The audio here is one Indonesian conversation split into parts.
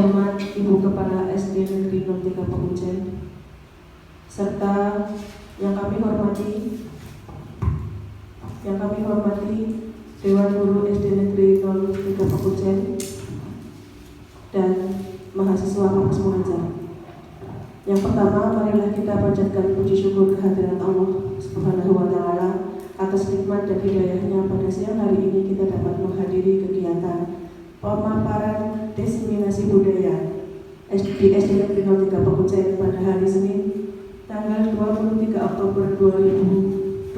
hormat Ibu Kepala SD Negeri 03 Pekuncen, serta yang kami hormati Dewan Guru SD Negeri 03 Pekuncen dan mahasiswa kampus mengajar. Yang pertama, marilah kita panjatkan puji syukur kehadirat Allah Subhanahu wa Ta'ala atas nikmat dan hidayahnya pada siang hari ini kita dapat menghadiri kegiatan pemaparan diseminasi budaya di SD Negeri 03 Pekuncen pada hari Senin tanggal 23 Oktober 2023.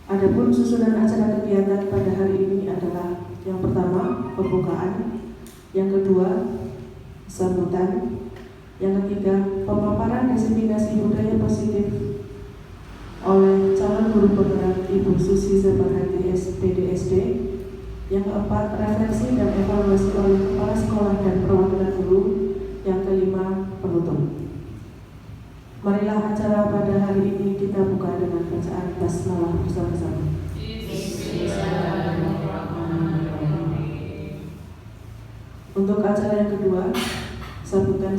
Adapun susunan acara kegiatan pada hari ini adalah yang pertama pembukaan, yang kedua sambutan, yang ketiga pemaparan diseminasi budaya positif oleh calon guru penggerak Ibu Susi Zabarhati SPDSD, yang keempat refleksi dan evaluasi oleh kepala sekolah dan perwakilan guru, yang kelima penutup. Marilah acara pada hari ini kita buka dengan bacaan basmalah bersama-sama. Untuk acara yang kedua, sambutan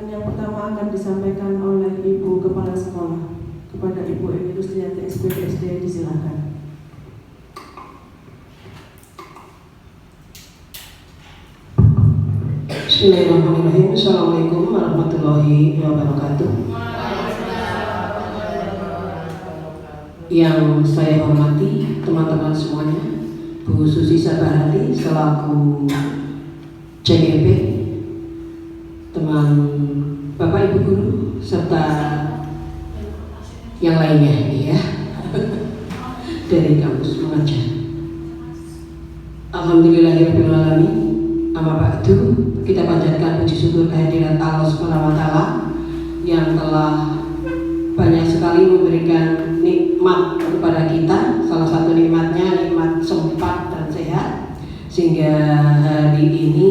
yang pertama akan disampaikan oleh Ibu Kepala Sekolah. Kepada Ibu Eni Rustianti SPDSD, disilakan. Bismillahirrahmanirrahim. Assalamualaikum warahmatullahi wabarakatuh. Yang saya hormati teman-teman semuanya, Bu Susi Zabarhati selaku CGP, teman Bapak Ibu Guru serta yang lainnya ya dari kampus mengajar. Alhamdulillahirabbil alamin. Amma ba'du, kita panjatkan puji syukur kehadirat Allah Subhanahu wa Ta'ala yang telah banyak sekali memberikan nikmat kepada kita. Salah satu nikmatnya nikmat sempat dan sehat, sehingga hari ini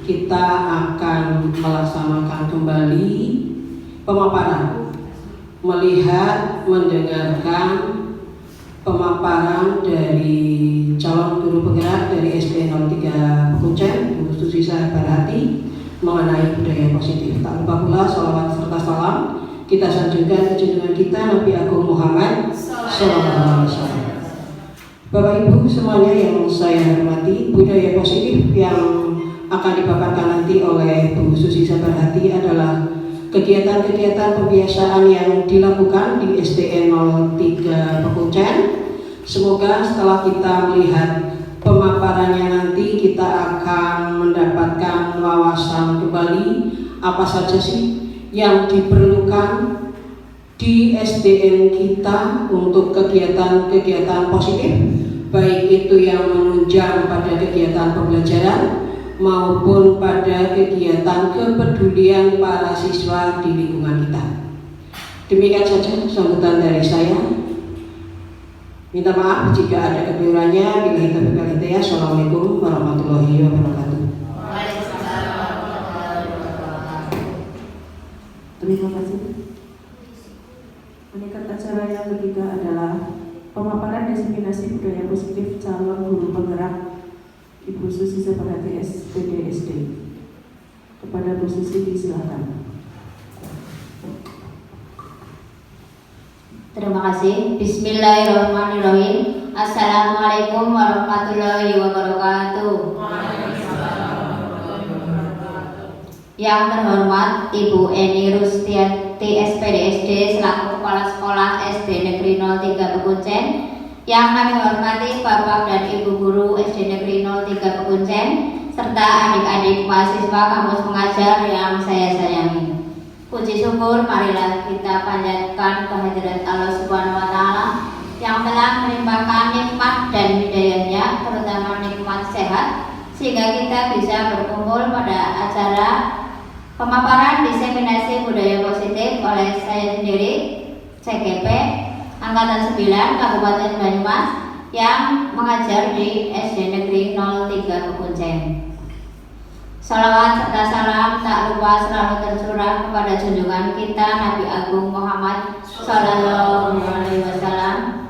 kita akan melaksanakan kembali pemaparan, melihat, mendengarkan pemaparan dari calon guru penggerak dari SD 03 Pekuncen, Bu Susi Zabarhati, mengenai budaya positif. Tak lupa pula sholawat serta salam kita sanjungkan ke junjungan kita Nabi Agung Muhammad SAW. Bapak Ibu semuanya yang saya hormati, budaya positif yang akan dipaparkan nanti oleh Bu Susi Zabarhati adalah kegiatan-kegiatan pembiasaan yang dilakukan di SDN 03 Pekuncen. Semoga setelah kita melihat pemaparannya nanti kita akan mendapatkan wawasan kembali apa saja sih yang diperlukan di SDN kita untuk kegiatan-kegiatan positif, baik itu yang menunjang pada kegiatan pembelajaran maupun pada kegiatan kepedulian para siswa di lingkungan kita. Demikian saja sambutan dari saya. Minta maaf jika ada kekurangannya. Billahi taufiq wal hidayah. Assalamualaikum warahmatullahi wabarakatuh. Terima kasih. Meningkat acara yang ketiga adalah pemaparan diseminasi budaya positif calon guru penggerak Ibu Susi Zabarhati SPDSD. Kepada Bu Susi, disilakan. Terima kasih. Bismillahirrahmanirrahim. Assalamualaikum warahmatullahi wabarakatuh. Yang terhormat Ibu Eni Rustianti SPDSD selaku Kepala Sekolah SD Negeri 03 Pekuncen, yang kami hormati Bapak dan Ibu Guru SD Negeri 03 Pekuncen, serta adik-adik mahasiswa kampus mengajar yang saya sayangi. Puji syukur marilah kita panjatkan kehadirat Allah Subhanahu wa Ta'ala yang telah melimpahkan nikmat dan hidayahnya, terutama nikmat sehat, sehingga kita bisa berkumpul pada acara pemaparan diseminasi budaya positif oleh saya sendiri, CGP Angkatan 9 Kabupaten Banyumas, yang mengajar di SD Negeri 03 Pekuncen. Salawat serta salam tak lupa selalu tercurah kepada junjungan kita Nabi Agung Muhammad Sallallahu Alaihi Wasallam,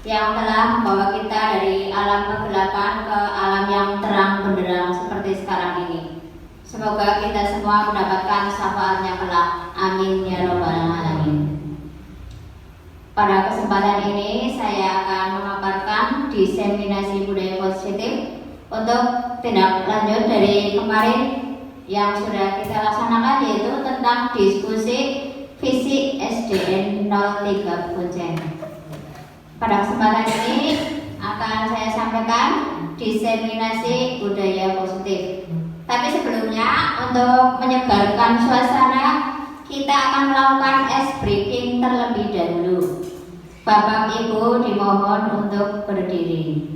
yang telah membawa kita dari alam kegelapan ke alam yang terang benderang seperti sekarang ini. Semoga kita semua mendapatkan syafaatnya kelak. Amin ya robbal alamin. Pada kesempatan ini saya akan memaparkan diseminasi budaya positif untuk tindak lanjut dari kemarin yang sudah kita laksanakan, yaitu tentang diskusi visi SDN 03 Kuncen. Pada kesempatan ini akan saya sampaikan diseminasi budaya positif. Tapi sebelumnya, untuk menyegarkan suasana, kita akan melakukan ice breaking terlebih dahulu. Bapak Ibu dimohon untuk berdiri.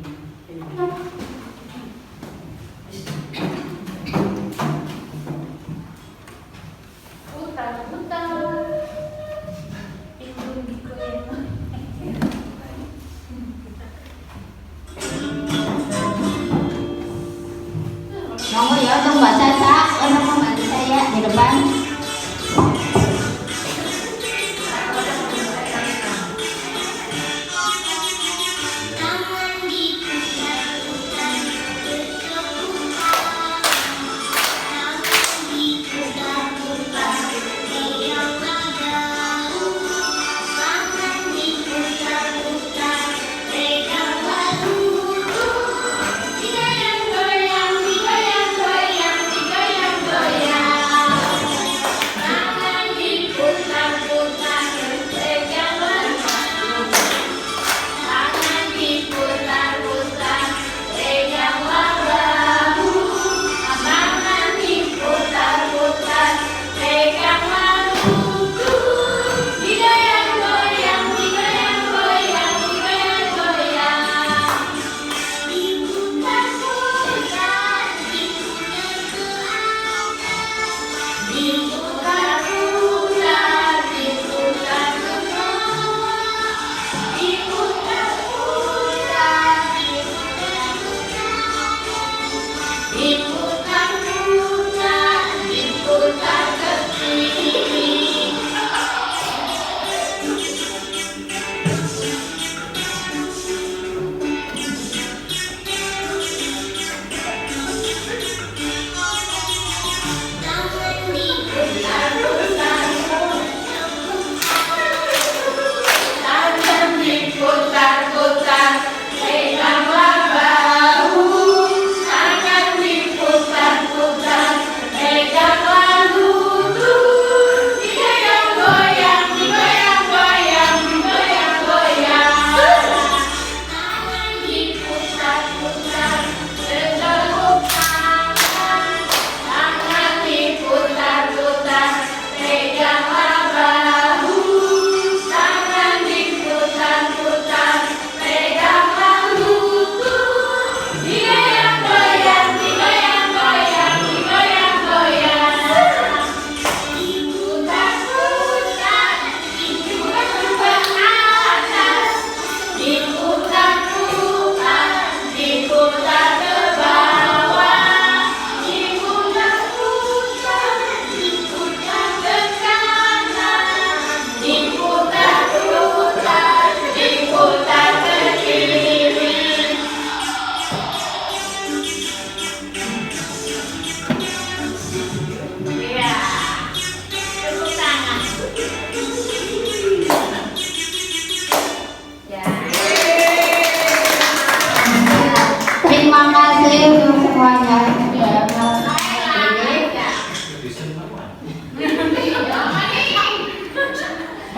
Mohon ya untuk Mbak Caca untuk membantu saya di depan.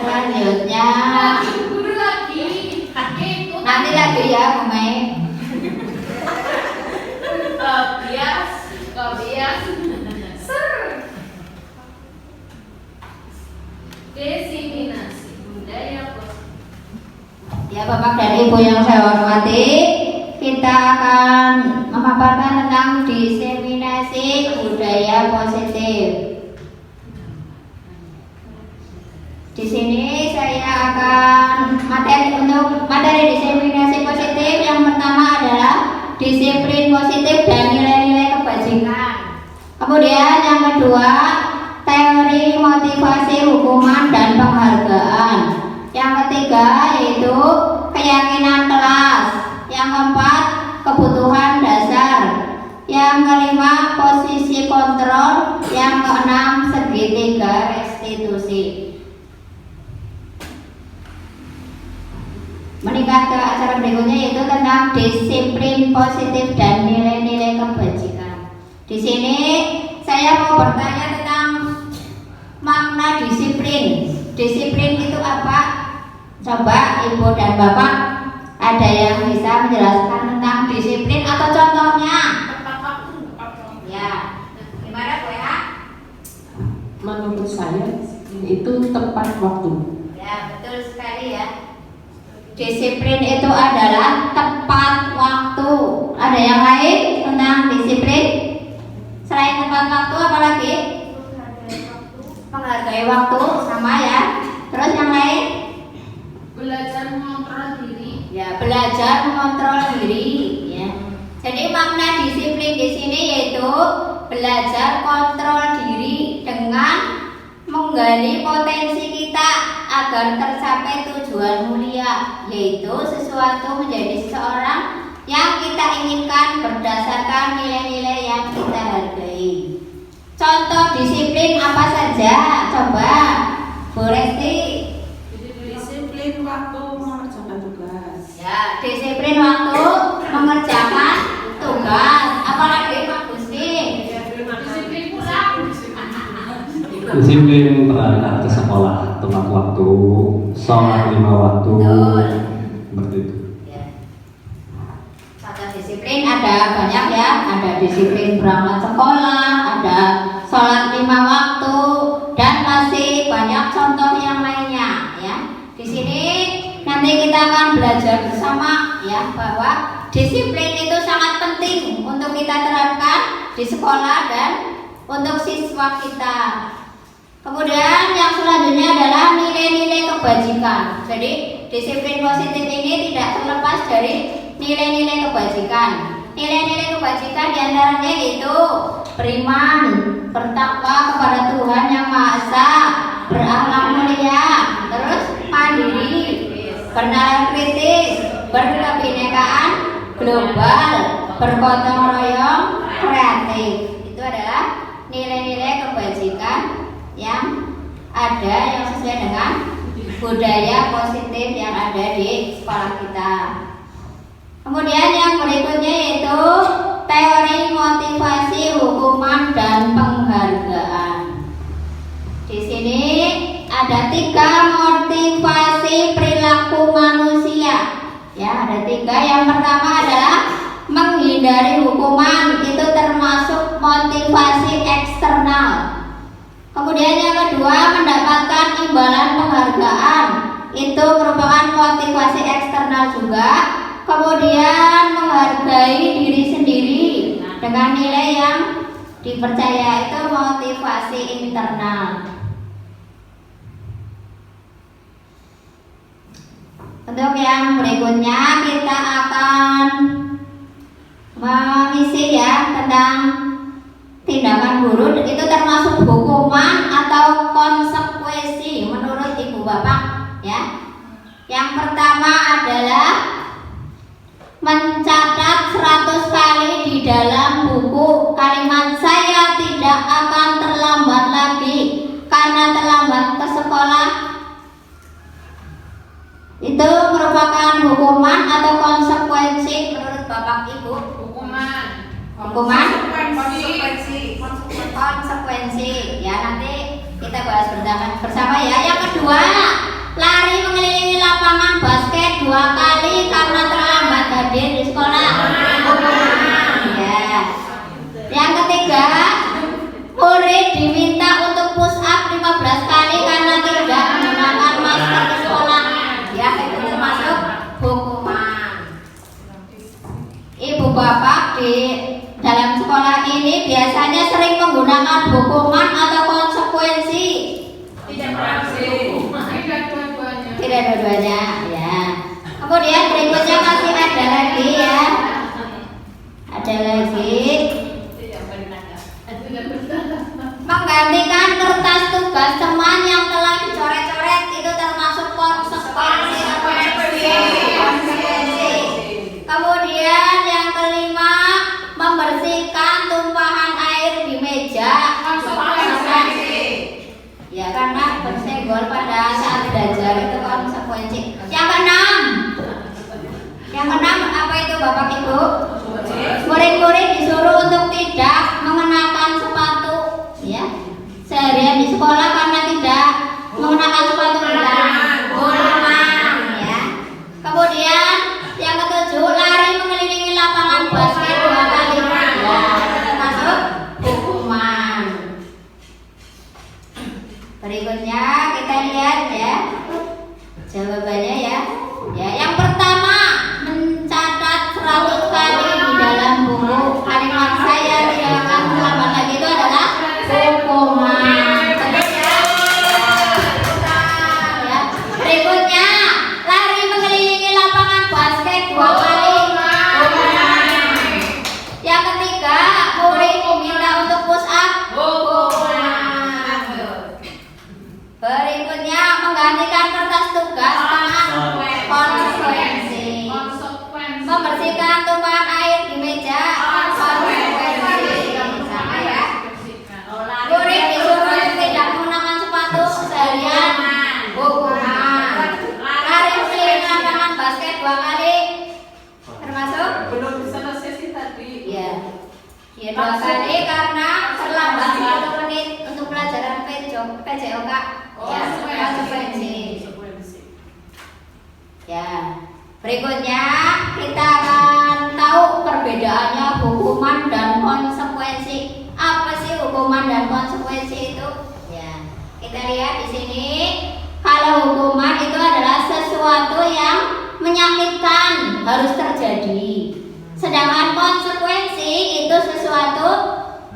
Selanjutnya nanti lagi ya Mumai. Kobias diseminasi budaya positif. Ya Bapak dan Ibu yang saya hormati, kita akan memaparkan tentang diseminasi budaya positif. Di sini saya akan materi diseminasi positif. Yang pertama adalah disiplin positif dan nilai-nilai kebajikan. Kemudian yang kedua, teori motivasi hukuman dan penghargaan. Yang ketiga yaitu keyakinan kelas. Yang keempat, kebutuhan dasar. Yang kelima, posisi kontrol. Yang keenam, segitiga restitusi. Meningkat ke acara berikutnya yaitu tentang disiplin positif dan nilai-nilai kebajikan. Di sini saya mau bertanya tentang makna disiplin. Disiplin itu apa? Coba Ibu dan Bapak ada yang bisa menjelaskan tentang disiplin atau contohnya? Ya, gimana Bu ya? Menurut saya itu tepat waktu. Ya, betul sekali ya. Disiplin itu adalah tepat waktu. Ada yang lain tentang disiplin? Selain tepat waktu apa lagi? Menghargai waktu sama ya. Terus yang lain? Belajar mengontrol diri. Ya, belajar mengontrol diri ya. Jadi makna disiplin di sini yaitu belajar kontrol diri dengan menggali potensi kita agar tercapai tujuan mulia, yaitu sesuatu menjadi seseorang yang kita inginkan berdasarkan nilai-nilai yang kita hargai. Contoh disiplin apa saja? Coba Bu Resti. Disiplin waktu mengerjakan tugas. Ya, disiplin waktu mengerjakan tugas. Apalagi Pak Gusti? Disiplin pulang. Disiplin berangkat ke sekolah tepat waktu, sholat 5 waktu, Betul. seperti itu. Ya. Contoh disiplin ada banyak ya. Ada disiplin berangkat sekolah, ada sholat 5 waktu, dan masih banyak contoh yang lainnya ya. Di sini nanti kita akan belajar bersama ya bahwa disiplin itu sangat penting untuk kita terapkan di sekolah dan untuk siswa kita. Kemudian yang selanjutnya adalah nilai-nilai kebajikan. Jadi disiplin positif ini tidak terlepas dari nilai-nilai kebajikan. Nilai-nilai kebajikan diantaranya yaitu beriman, bertakwa kepada Tuhan Yang Maha Esa, berakhlak mulia, terus mandiri, bernalar kritis, berkebinekaan global, bergotong royong, kreatif. Itu adalah nilai-nilai kebajikan yang ada yang sesuai dengan budaya positif yang ada di sekolah kita. Kemudian yang berikutnya yaitu teori motivasi, hukuman, dan penghargaan. Di sini ada 3 motivasi perilaku manusia. Ya, ada 3. Yang pertama adalah menghindari hukuman, itu termasuk motivasi eksternal. Kemudian yang kedua, mendapatkan imbalan penghargaan, itu merupakan motivasi eksternal juga. Kemudian menghargai diri sendiri dengan nilai yang dipercaya, itu motivasi internal. Untuk yang berikutnya kita akan mengisi ya tentang tindakan guru, itu termasuk hukuman atau konsekuensi menurut Ibu Bapak ya. Yang pertama adalah mencatat 100 kali di dalam buku kalimat "saya tidak akan terlambat lagi karena terlambat ke sekolah". Itu merupakan hukuman atau konsekuensi menurut Bapak Ibu? Hukuman? Konsekuensi. Ya, nanti kita bahas bersama ya. Yang kedua, lari mengelilingi lapangan basket 2 kali karena terlambat hadir di sekolah. Ya. Yang ketiga, murid diminta untuk push up 15 kali karena tidak menggunakan masker di sekolah. Ya, itu termasuk hukuman. Ibu Bapak di dalam sekolah ini biasanya sering menggunakan hukuman atau konsekuensi? Tidak dua-duanya ya. Kemudian berikutnya masih ada lagi ya. Ada lagi menggantikan kertas tugas teman yang telah dicoret-coret, itu termasuk konsekuensi. Kemudian yang kelima, membersihkan membersihkan tumpahan air di meja. Konsekuensi. Ya, karena bersenggol pada saat belajar itu konsekuensi. Yang keenam apa itu Bapak Ibu? Murid-murid disuruh untuk tidak mengenakan sepatu, ya, seharian di sekolah karena tidak menggunakan sepatu gulungan, ya. Kemudian yang ketujuh, lari mengelilingi lapangan basket 2 kali, ya, termasuk hukuman. Berikutnya kita lihat ya jawabannya ya. Ya, yang pertama mencatat 100 kali di dalam buku. Kalimat saya tidak akan ulangi lagi itu adalah hukuman. Ya. Berikutnya lari mengelilingi lapangan basket 2 kali. Yang ketiga, murid diminta untuk push up. Berikutnya menggantikan kertas tugas dengan konsekuensi. Membersihkan tumpahan air di meja, konsekuensi. Sama ya. Murid disuruh tidak menggunakan sepatu seharian, hukuman. Lari mengelilingi lapangan basket 2 kali, termasuk Belum selesai sih tadi. ya. Ya 2 kali karena terlambat 10 menit untuk pelajaran PJOK. Ya, konsekuensi. Ya. Berikutnya kita akan tahu perbedaannya hukuman dan konsekuensi. Apa sih hukuman dan konsekuensi itu? Ya, kita lihat di sini. Kalau hukuman itu adalah sesuatu yang menyakitkan, harus terjadi. Sedangkan konsekuensi itu sesuatu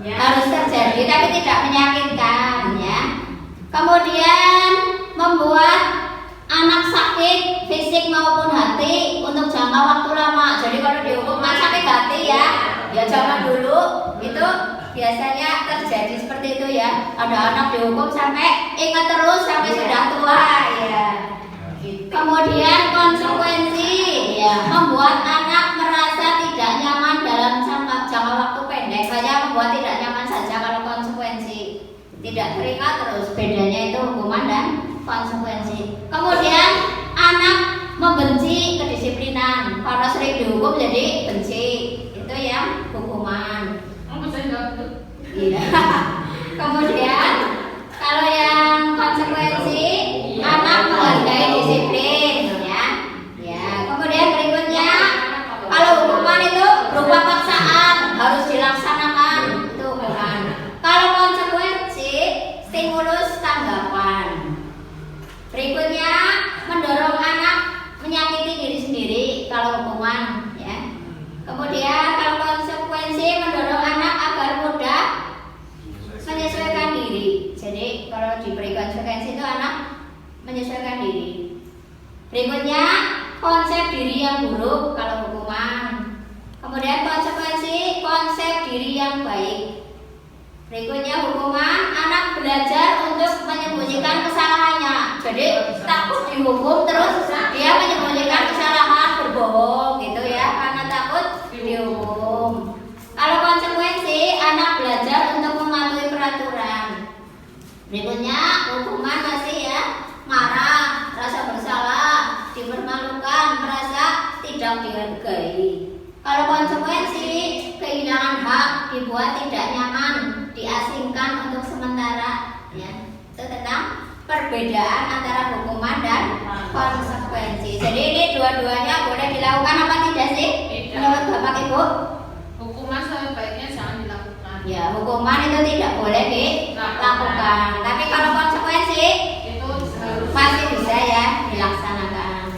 harus terjadi tapi tidak menyakitkan, ya. Kemudian membuat anak sakit fisik maupun hati untuk jangka waktu lama. Jadi kalau dihukum sakit hati ya zaman dulu itu biasanya terjadi seperti itu ya. Ada anak dihukum sampai ingat terus sampai sudah tua ya. Kemudian konsekuensi ya, membuat anak merasa tidak nyaman dalam jangka waktu pendek. Hanya membuat tidak nyaman saja. Kalau konsekuensi tidak teringat terus, bedanya itu hukuman dan konsekuensi. Kemudian anak membenci kedisiplinan karena sering dihukum jadi benci, itu yang hukuman. Iya. Kemudian kalau yang konsekuensi, anak menghargai disiplin, ya. Kemudian berikutnya, kalau hukuman itu berupa paksaan harus dilaksanakan, itu hukuman. Kalau konsekuensi, stimulus tanggapan. Berikutnya, mendorong anak menyakiti diri sendiri kalau hukuman, ya. Kemudian kalau konsekuensi, mendorong anak agar mudah menyesuaikan diri. Jadi kalau diberi konsekuensi itu anak menyesuaikan diri. Berikutnya, konsep diri yang buruk kalau hukuman. Kemudian konsekuensi, konsep diri yang baik. Berikutnya hukuman, anak belajar untuk menyembunyikan kesalahannya. Jadi takut dihukum terus dia menyembunyikan kesalahan, berbohong gitu ya, karena takut dihukum. Kalau konsekuensi, anak belajar untuk mematuhi peraturan. Berikutnya hukuman masih ya, marah, rasa bersalah, dipermalukan, merasa tidak dihargai. Kalau konsekuensi, kehilangan hak, dibuat tidak nyaman, diasingkan untuk sementara, ya. Itu tentang perbedaan antara hukuman dan konsekuensi. Jadi ini dua-duanya boleh dilakukan apa tidak sih? Menurut Bapak Ibu? Hukuman sebaiknya jangan dilakukan. Ya, hukuman itu tidak boleh dilakukan. Tapi kalau konsekuensi Itu harus masih bisa ya dilaksanakan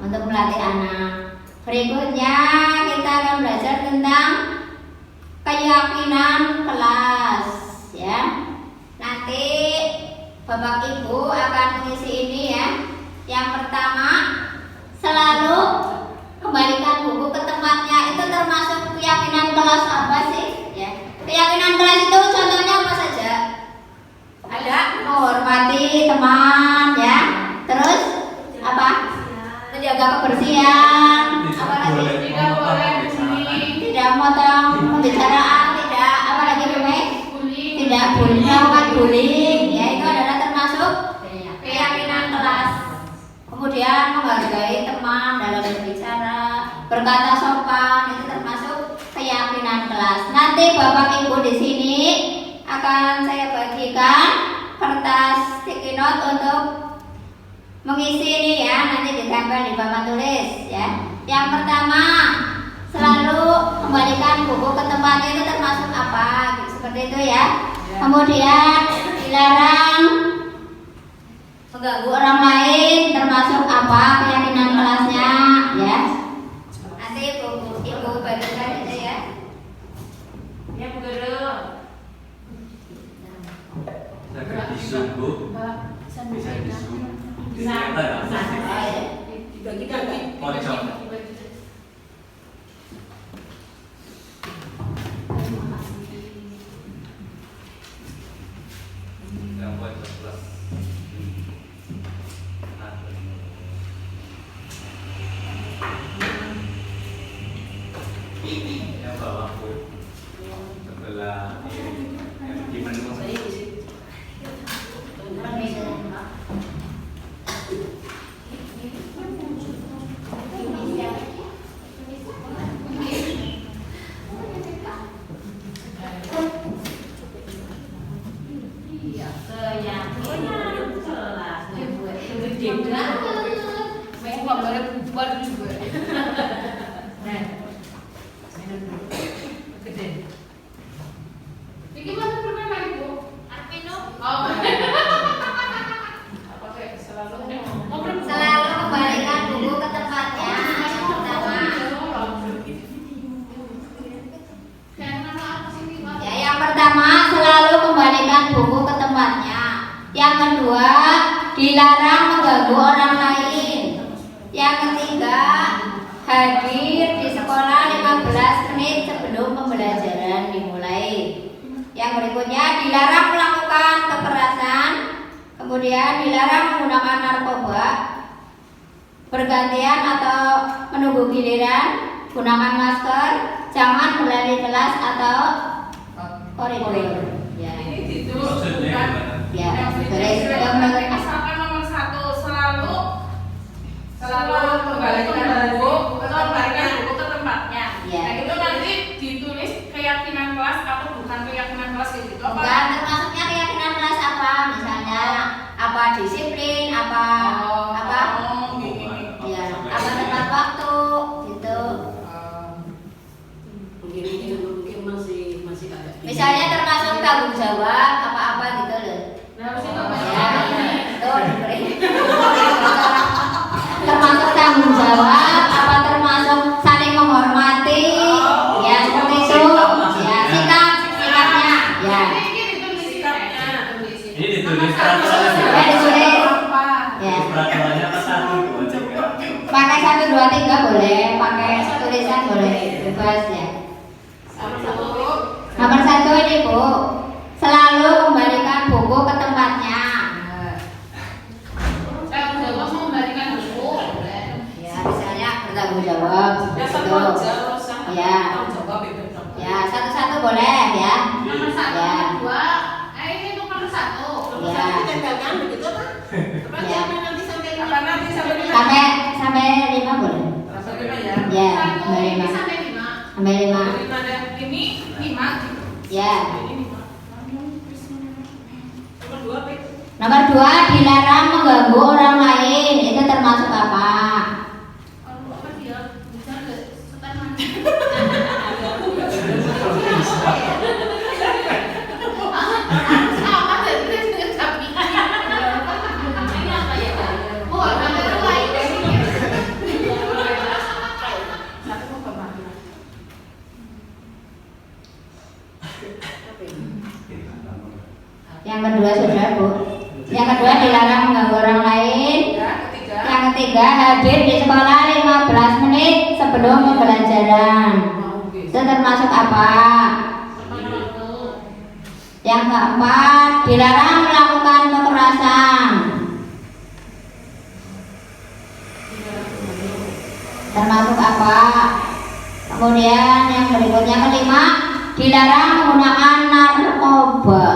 untuk melatih anak. Berikutnya kita akan belajar tentang keyakinan kelas, ya. Nanti Bapak Ibu akan mengisi ini ya. Yang pertama, selalu kembalikan buku ke tempatnya. Itu termasuk keyakinan kelas apa sih? Ya. Keyakinan kelas itu contohnya apa saja? Ada menghormati teman, ya. Terus apa? Menjaga kebersihan. Apa lagi? Tidak boleh bunyi. Tidak memotong pembicaraan, tidak apa lagi Meme? Tidak bullying, melakukan bullying, ya itu adalah termasuk keyakinan kelas. Kemudian menghargai teman dalam berbicara, berkata sopan, itu termasuk keyakinan kelas. Nanti Bapak Ibu di sini akan saya bagikan kertas sticky note untuk mengisi ini ya, nanti ditempel di papan tulis ya. Yang pertama, selalu kembalikan buku ke tempatnya, itu termasuk apa? Seperti itu ya. Kemudian dilarang mengganggu orang lain, termasuk apa? Keyakinan kelasnya ya. Nanti ibu bagikan itu ya. Ya Bu Guru. Saya disungguh. Bisa disungguh. Ternyata ya. Dibagikan kan? Pojok. Yang pojok plus. Yang bawah Bu. Sebelah ini. Yang di menu. Ini mana permen Ibu? Armino. Oh. Apa kayak selalu Selalu kembalikan buku ke tempatnya. Yang pertama. Ya, yang pertama selalu kembalikan buku ke tempatnya. Yang kedua, dilarang mengganggu orang lain. Yang ketiga, hadir di sekolah 15 menit sebelum pembelajaran dimulai. Yang berikutnya, dilarang melakukan kekerasan. Kemudian dilarang menggunakan narkoba, bergantian atau menunggu giliran, gunakan masker, jangan berlari kelas atau koridor. Ya, Maksudnya gimana? ya, boleh. Misalkan nomor 1 selalu kembalikan buku ke tempatnya. Ya. Nah itu nanti ditulis keyakinan kelas atau bukan keyakinan kelas gitu apa? Bukan, termasuknya keyakinan kelas apa? Misalnya apa disiplin, apa ya, apa tepat waktu gitu. Mungkin masih agak. Misalnya termasuk tanggung jawab apa-apa gitu loh. Nah, harusnya apa Ya, itu diberi. Termasuk tanggung jawab, apa termasuk saling menghormati, ya seperti itu. Ya, sikapnya, ya. Ini ditulis sikapnya. Ini ditulis peraturannya sih. Ya ditulis. Ya. Peraturannya apa 1, 2, 3? Pakai 1, 2, 3 boleh, pakai tulisan boleh, bebas ya. Nomor 1 ini Bu, selalu kembalikan buku ke tempatnya. Saya udah mau membalikan buku. Ya, misalnya bertanggung jawab. Gitu. Ya. Ya, satu-satu boleh ya. Nomor 1, Ya. nomor 2. Ini nomor 1. Ya. Ya. Sampai Sampai 5 boleh. Ya, sampai 5. sampai 5. Sampai 5. Ini 5. Ya. Nomor 2, dilarang mengganggu orang lain. Itu termasuk apa? Kalau apa dia bisa nggak setan apa dari tapi ini apa ya? Oh, ada yang lain di sini. Yang kedua sudah Bu. Yang kedua dilarang mengganggu orang lain. Yang ketiga hadir di sekolah 15 menit sebelum pembelajaran. Itu termasuk apa? Yang keempat dilarang melakukan kekerasan. Termasuk apa? Kemudian yang berikutnya kelima Dilarang menggunakan narkoba.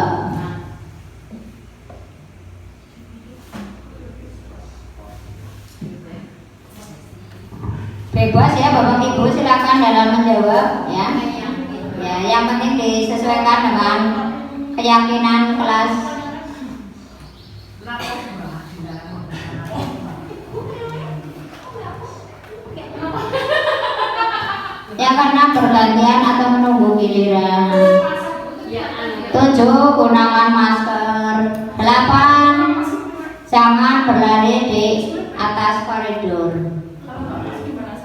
Bebas ya Bapak Ibu, silakan dalam menjawab ya. Ya, yang penting disesuaikan dengan keyakinan kelas. Yang keenam, bergantian atau menunggu giliran. 7. Gunakan masker. 8. Jangan berlari di atas koridor.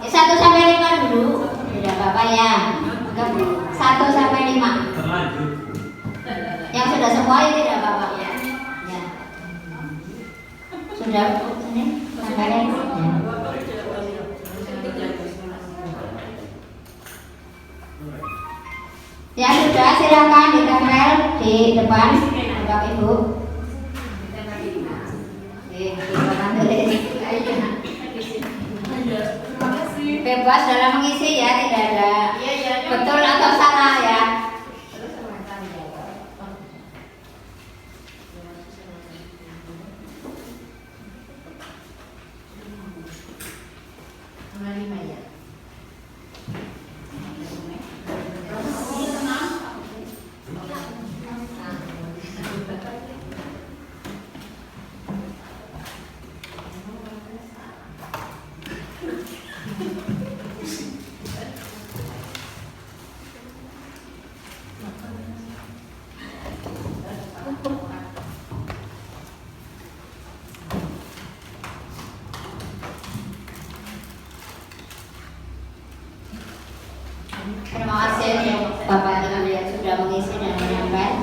1 sampai 5 dulu. Tidak apa-apa ya. 1 sampai 5. Yang sudah semua ini tidak apa-apa ya. Ya. Sudah ini sampai ya. Ya sudah, silakan ditempel di depan Bapak Ibu. Bebas dalam mengisi ya, tidak ada betul atau salah ya. Terima kasih Bapak Ibu yang sudah mengisi dan menyampaikan.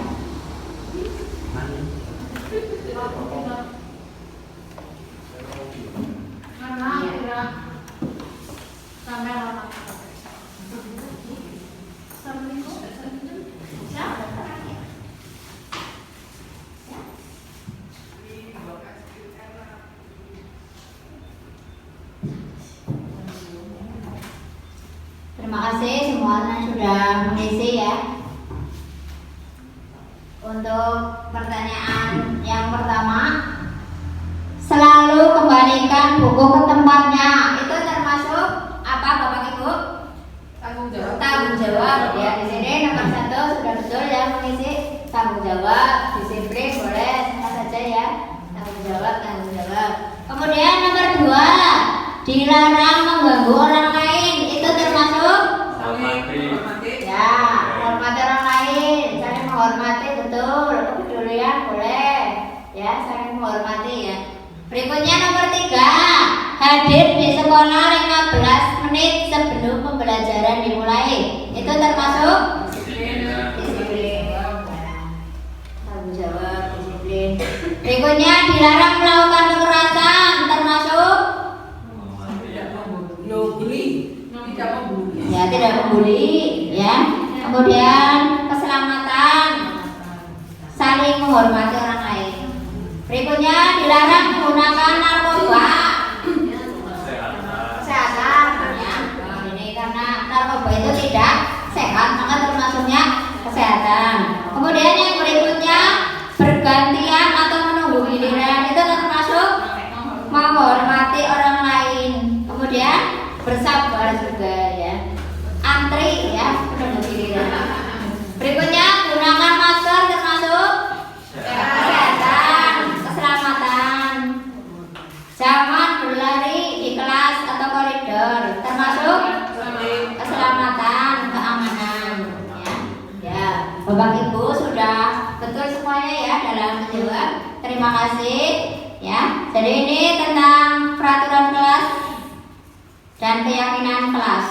Terima kasih semuanya sudah mengisi ya. Untuk pertanyaan yang pertama, selalu kembalikan buku ke tempatnya. Itu termasuk apa Bapak Ibu? Tanggung jawab. Tanggung jawab ya. Di sini nomor 1 sudah betul ya mengisi tanggung jawab. Disiplin boleh sama saja ya. Tanggung jawab. Kemudian nomor 2, dilarang mengganggu orang lain. Itu termasuk ya, menghormati orang lain, saling menghormati, betul. Kepedulian boleh ya, saling menghormati ya. Berikutnya nomor 3, hadir di sekolah 15 menit sebelum pembelajaran dimulai. Itu termasuk disiplin. Tanggung jawab, disiplin. Berikutnya dilarang melakukan kekerasan, termasuk ya, tidak membuli ya. Kemudian keselamatan, saling menghormati orang lain. Berikutnya dilarang menggunakan narkoba, kesehatan ya. Ini karena narkoba itu tidak sehat, maka termasuknya kesehatan. Kemudian yang berikutnya, bergantian atau menunggu giliran. Itu termasuk menghormati orang lain. Kemudian bersabar juga ya, antri ya, menunggu giliran. Berikutnya gunakan masker, termasuk kesehatan, keselamatan. Jangan berlari di kelas atau koridor, termasuk keselamatan, keamanan ya. Ya, Bapak Ibu sudah betul semuanya ya dalam menjawab. Terima kasih ya. Jadi ini tentang peraturan kelas dan keyakinan kelas.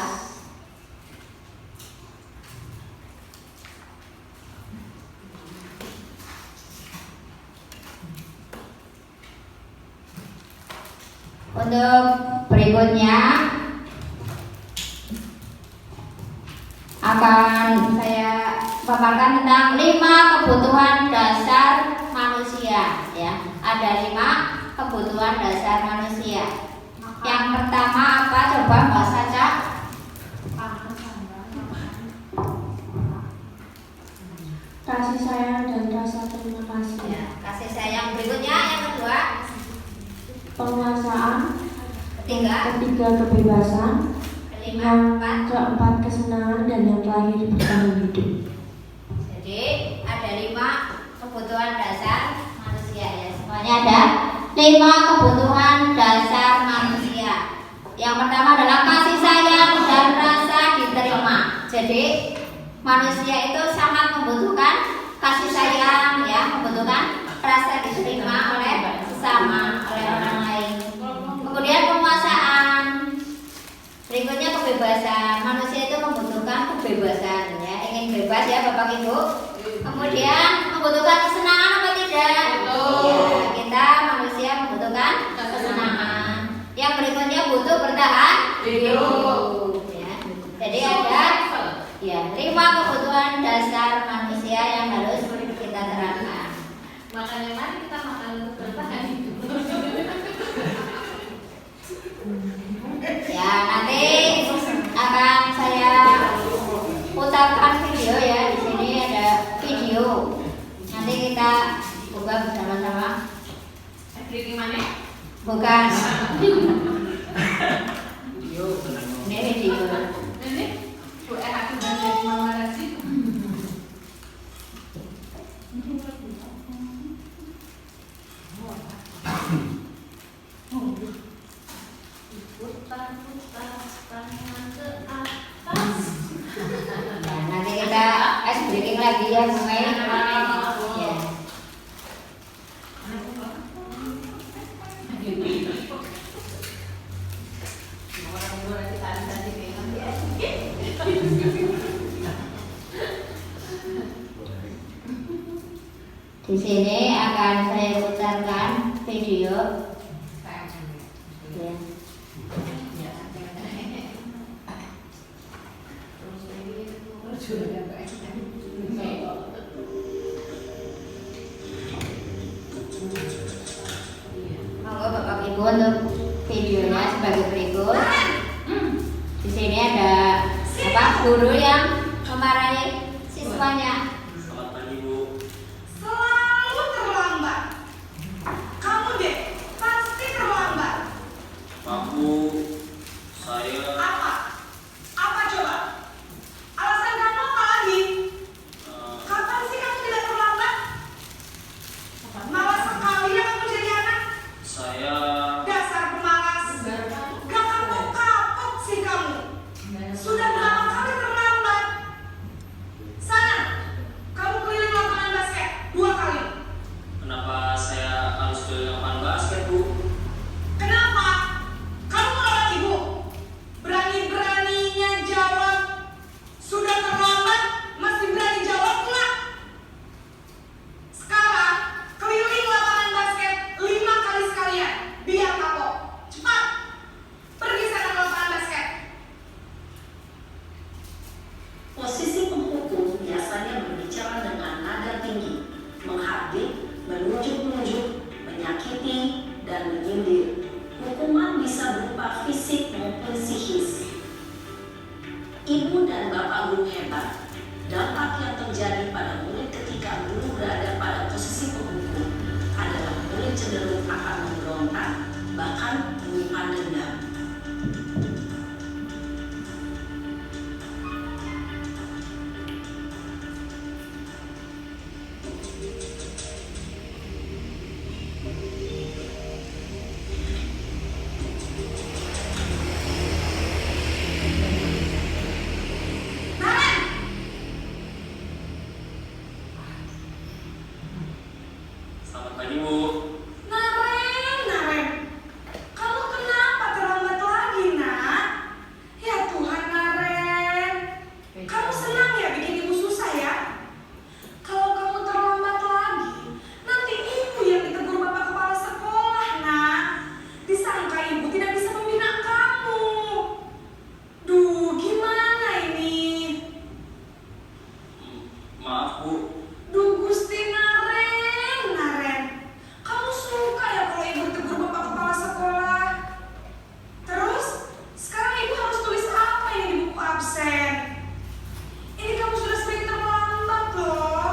Untuk berikutnya akan saya paparkan tentang 5 kebutuhan dasar manusia ya. Ada 5 kebutuhan dasar manusia. Yang pertama apa? Coba Mbak Saca. kasih sayang dan rasa terima kasih. Ya, kasih sayang. Berikutnya yang kedua, Penguasaan, ketiga, kebebasan, kelima, yang keempat. keempat kesenangan, dan yang terakhir bertahan hidup. Jadi ada 5 kebutuhan dasar manusia ya. Semuanya ada 5 kebutuhan dasar manusia. Yang pertama adalah kasih sayang dan rasa diterima. Jadi manusia itu sangat membutuhkan kasih sayang ya, membutuhkan rasa diterima oleh sesama, oleh orang lain. Kemudian penguasaan. Berikutnya kebebasan. Manusia itu membutuhkan kebebasan ya, ingin bebas ya Bapak Ibu. Kemudian membutuhkan kesenangan apa tidak? Ya, kita manusia membutuhkan kesenangan. Yang berikutnya butuh bertahan hidup ya. Jadi ada ya 5 kebutuhan dasar manusia yang harus kita terapkan. Makanya mari kita makan untuk bertahan hidup. Ya, nanti akan saya putarkan video ya. Di sini ada video. Nanti kita buka bersama-sama. Klik di mana? Bukan. Video. Ini video. Ini Bu aku dari Mama Rasi. Putar tangan ke atas. Ya, nanti kita ice breaking lagi ya, Bu Mei. Ya. Di sini akan saya putarkan video. Ya. Monggo Bapak Ibu untuk videonya sebagai berikut. Di sini ada guru yang memarahi siswanya. Selamat pagi Bu. Selalu terlambat. Kamu deh, pasti terlambat. Maaf Bu, saya Apa? Apa coba? Alasan kamu apa lagi? Kapan sih kamu tidak terlambat? Malas sekali ya kamu jadi anak. saya Dasar pemalas. Gak kapok-kapok sih kamu. Sudah berapa kali terlambat? Sana, kamu keliling lapangan basket 2 kali. kenapa saya harus ke lapangan basket Bu? Kenapa? Kamu menolak ibu? Berani-beraninya jawab. Sudah terlambat, masih berani jawab pula. Sekarang, keliling lapangan basket 5 kali sekalian. Biar kapok. Cepat. Pergi sana ke lapangan basket. Posisi penghukum biasanya berbicara dengan nada tinggi, menghardik, menunjuk-nunjuk, menyakiti, dan menyindir. Hukuman bisa berupa fisik maupun psikis. Ibu dan bapak guru hebat. Dampak yang terjadi pada murid ketika guru berada pada posisi penghukum adalah murid cenderung akan memberontak, bahkan menyimpan dendam. Naren! Selamat pagi Bu. Naren. Kamu kenapa terlambat lagi, nak? Ya Tuhan, Naren. Kamu senang ya bikin ibu susah ya? Kalau kamu terlambat lagi, nanti ibu yang ditegur bapak kepala sekolah, nak. Disangka ibu tidak bisa membina kamu. Duh, gimana ini? Maaf Bu, Duh, Gusti Naren. Kamu suka ya kalau ibu tegur bapak kepala sekolah? Terus, sekarang ibu harus tulis apa ini di buku absen? Ini kamu sudah sering terlambat loh.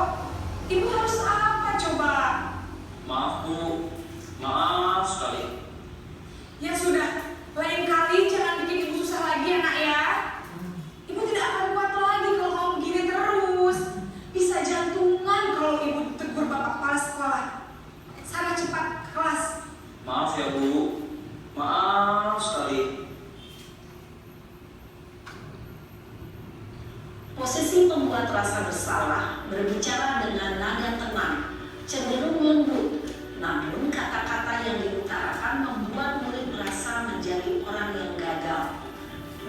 membuat rasa bersalah berbicara dengan nada tenang, cenderung lembut. Namun kata-kata yang diutarakan membuat murid merasa menjadi orang yang gagal,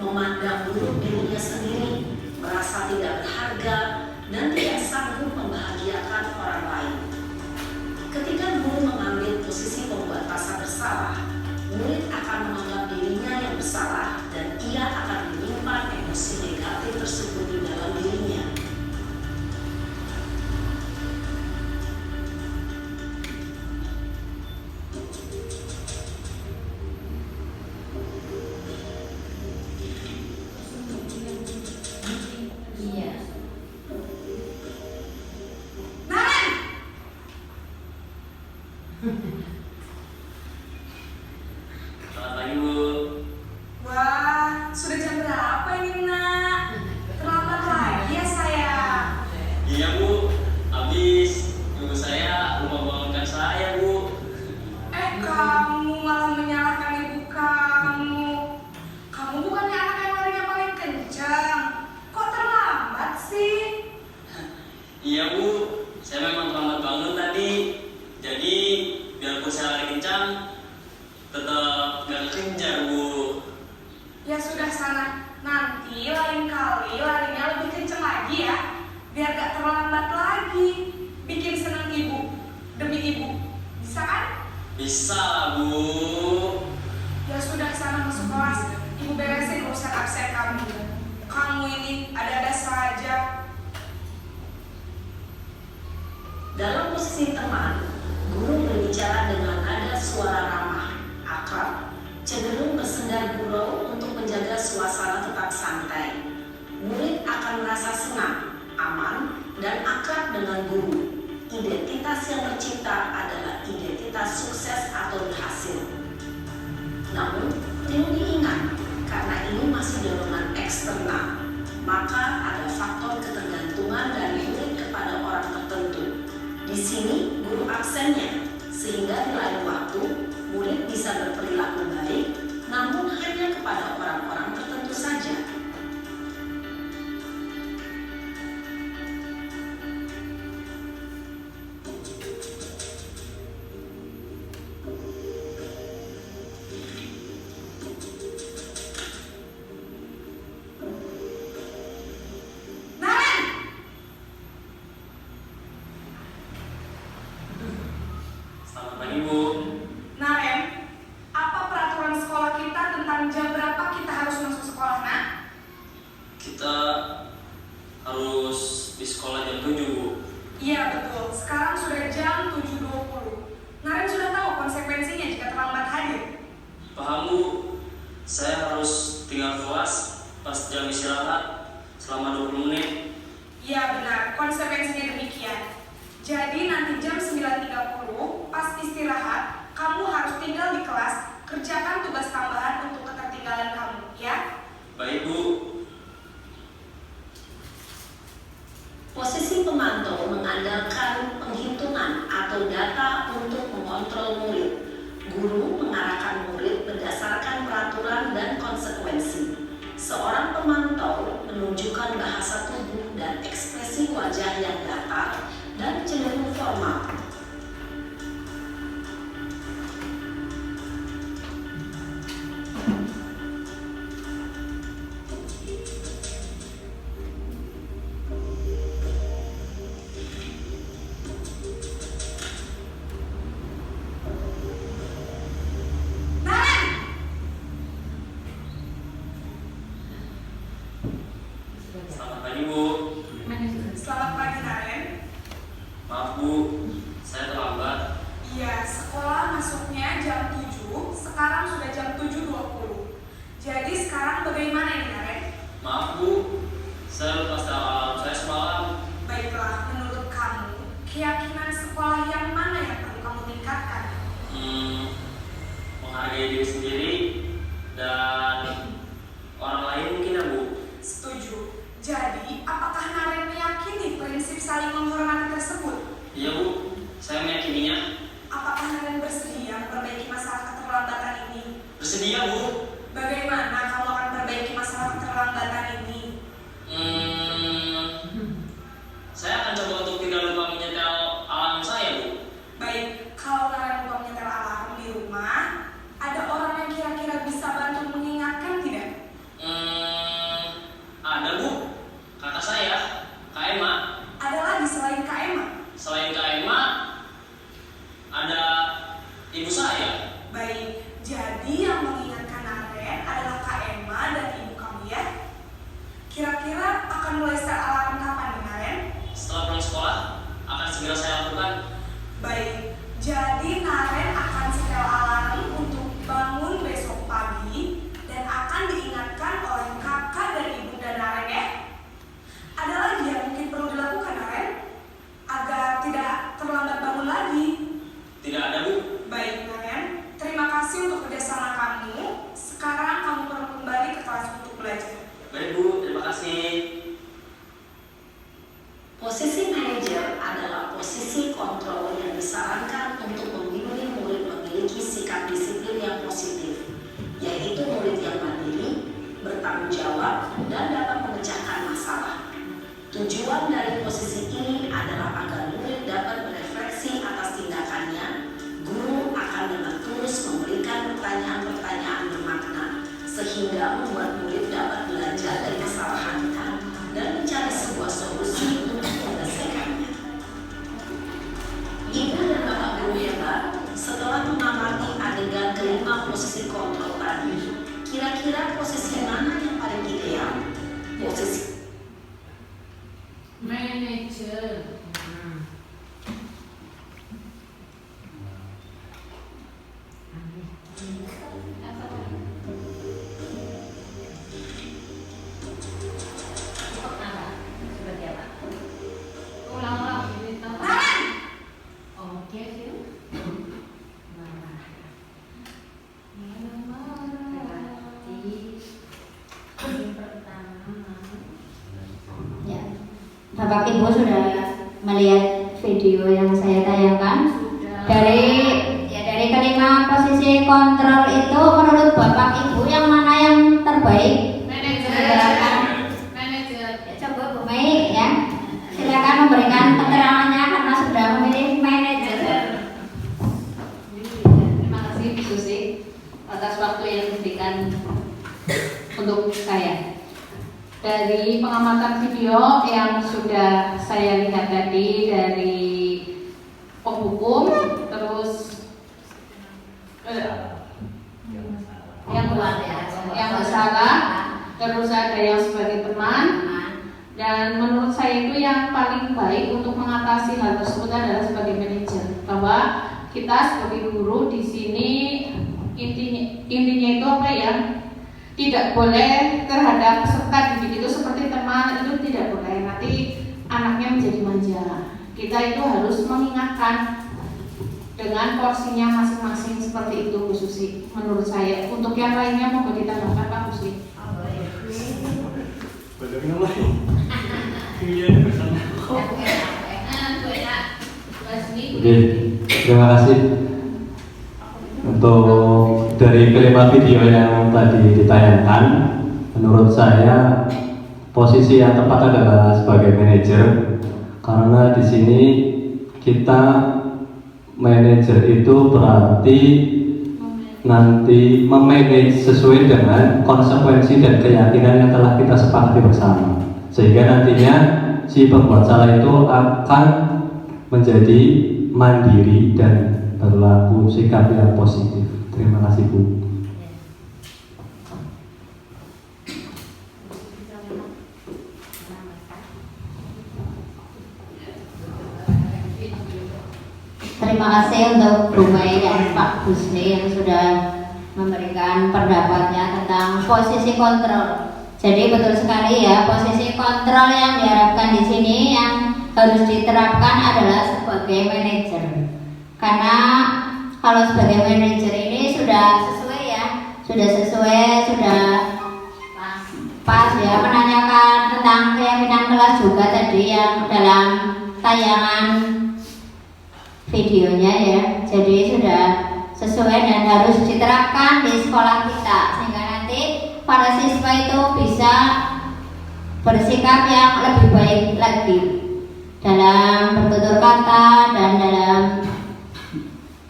memandang buruk dirinya sendiri, merasa tidak berharga, dan tidak sanggup membahagiakan orang lain. Ketika guru mengambil posisi pembuat rasa bersalah, murid akan menganggap dirinya yang bersalah dan ia akan menyimpan emosi negatif tersebut di dalam dirinya. Iya. Naren! Selamat pagi, Bu. Wah, sudah jam berapa ini, Nak? Terlambat lagi ya, sayang. Iya, Bu. Habis ibu saya lupa bangunkan saya, Bu. Kamu malah menyalahkan ibu kamu. Kamu bukannya anak yang larinya paling kencang. Kok terlambat sih? Iya, Bu. Saya memang terlambat bangun tadi. Jadi, biarpun saya lari kencang, tetap gak kejar, Bu. Ya sudah sana. Nanti lain kali larinya lebih kencang lagi ya. Biar gak terlambat lagi. Bikin senang ibu. Demi ibu. Bisa kan? Bisa lah, Bu. Ya sudah sana masuk kelas. Ibu beresin urusan absen kamu. Kamu ini ada-ada saja. Dalam posisi teman, guru berbicara dengan nada suara ramah, akrab, cenderung bersendar gurau untuk menjaga suasana tetap santai. Murid akan merasa senang, aman, dan akrab dengan guru. Identitas yang tercipta adalah identitas sukses atau berhasil. Namun, perlu diingat, karena ini masih dorongan eksternal, maka ada faktor ketergantungan dari murid kepada orang tertentu. Di sini, guru absennya, sehingga di lain waktu, murid bisa berperilaku baik, namun hanya kepada orang-orang tertentu saja. Naren! Selamat pagi, Bu. Naren, apa peraturan sekolah kita tentang jam berapa kita harus masuk sekolah, Nak? Kita harus di sekolah jam 7, Bu. Iya betul, sekarang sudah jam 7.20. Naren sudah tahu konsekuensinya jika terlambat hadir. Paham, Bu. Saya harus tinggal kelas pas jam istirahat selama 20 menit. Iya benar, konsekuensinya demikian. Jadi nanti jam 9.30 pas istirahat, kamu harus tinggal di kelas, kerjakan tugas tambahan untuk ketertinggalan kamu, ya? Baik, Bu. Posisi pemantau mengandalkan penghitungan atau data untuk mengontrol murid. Guru mengarahkan murid berdasarkan peraturan dan konsekuensi. Seorang pemantau menunjukkan bahasa tubuh dan ekspresi wajah yang datar dan cenderung formal. Naren! Selamat pagi, Bu. Selamat pagi, Naren. Maaf, Bu. Saya terlambat. Iya, sekolah masuknya jam 7, sekarang sudah jam 7.20. Jadi sekarang bagaimana ini, Naren? Maaf, Bu. Saya lupa setel alarm saya semalam. Baiklah, menurut kamu, keyakinan sekolah yang mana yang perlu kamu tingkatkan? Menghargai diri sendiri dan orang lain mungkin, ya, Bu. Setuju. Jadi, apakah Naren meyakini prinsip saling menghormati tersebut? Iya, Bu. Saya meyakininya. Apakah Naren bersedia memperbaiki masalah keterlambatan ini? Bersedia, Bu. Bagaimana kamu akan memperbaiki masalah keterlambatan ini? Posisi manajer adalah posisi kontrol yang disarankan untuk membimbing murid memiliki sikap disiplin yang positif, yaitu murid yang mandiri, bertanggung jawab, dan dapat memecahkan masalah. Tujuan dari posisi ini adalah agar murid dapat berefleksi atas tindakannya. Guru akan dengan tulus memberikan pertanyaan-pertanyaan bermakna, sehingga membuat murid dapat belajar dari kesalahannya dan mencari sebuah solusi untuk menyelesaikannya. Ibu dan bapak guru hebat, setelah mengamati adegan kelima posisi kontrol tadi, kira-kira posisi mana yang paling ideal? Posisi manajer. Ulang-ulang cerita. Oke sih. Ya, Bapak Ibu sudah melihat video yang saya tayangkan. Dari kelima posisi kontrol itu menurut Bapak Ibu yang mana yang terbaik? Manajer. Ya, coba Bu Mei ya, silakan memberikan keterangannya karena sudah memilih manajer. Terima kasih Bu Susi atas waktu yang diberikan untuk saya. Dari pengamatan video yang sudah saya lihat tadi dari penghukum, terus yang bersalah, terus ada yang sebagai teman, dan menurut saya itu yang paling baik untuk mengatasi hal tersebut adalah sebagai manajer, bahwa kita sebagai guru di sini intinya itu apa ya? Tidak boleh terhadap peserta didik itu seperti teman, itu tidak boleh, nanti anaknya menjadi manja. Kita itu harus mengingatkan dengan porsinya masing-masing seperti itu Bu Susi, menurut saya. Untuk yang lainnya mau ditambahkan Pak Bu Susi? Oke, terima kasih untuk dari kelima video yang tadi ditayangkan. Menurut saya posisi yang tepat adalah sebagai manajer, karena di sini kita manajer itu berarti nanti memanage sesuai dengan konsekuensi dan keyakinan yang telah kita sepakati bersama, sehingga nantinya si pembuat salah itu akan menjadi mandiri dan berlaku sikap yang positif. Terima kasih Bu. Terima kasih untuk Bu Mei dan Pak Busni yang sudah memberikan pendapatnya tentang posisi kontrol. Jadi betul sekali ya, posisi kontrol yang diharapkan di sini yang harus diterapkan adalah sebagai manajer. Karena kalau sebagai manajer ini sudah sesuai ya, sudah pas ya, menanyakan tentang keyakinan kelas juga tadi yang dalam tayangan videonya ya. Jadi sudah sesuai dan harus diterapkan di sekolah kita, sehingga nanti para siswa itu bisa bersikap yang lebih baik lagi dalam bertutur kata dan dalam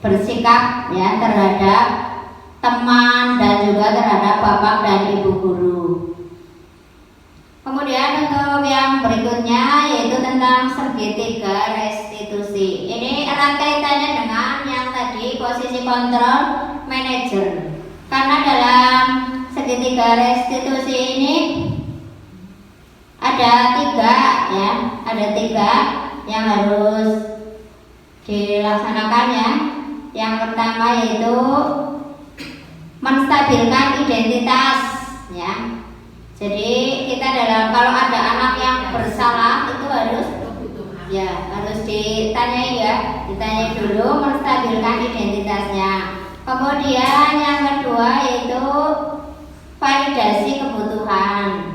bersikap ya terhadap teman dan juga terhadap bapak dan ibu guru. Kemudian untuk yang berikutnya yaitu tentang segitiga restitusi. Ini erat kaitannya dengan yang tadi posisi kontrol manajer. Karena dalam segitiga restitusi ini ada tiga yang harus dilaksanakan ya. Yang pertama yaitu menstabilkan identitas ya. Jadi kita kalau ada anak yang bersalah itu harus ditanyai dulu, menstabilkan identitasnya. Kemudian yang kedua yaitu validasi kebutuhan.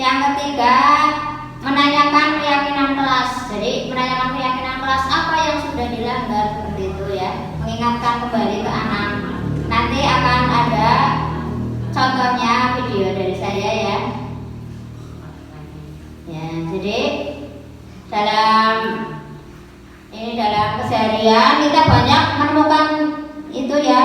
Yang ketiga menanyakan dalam keseharian kita banyak menemukan itu ya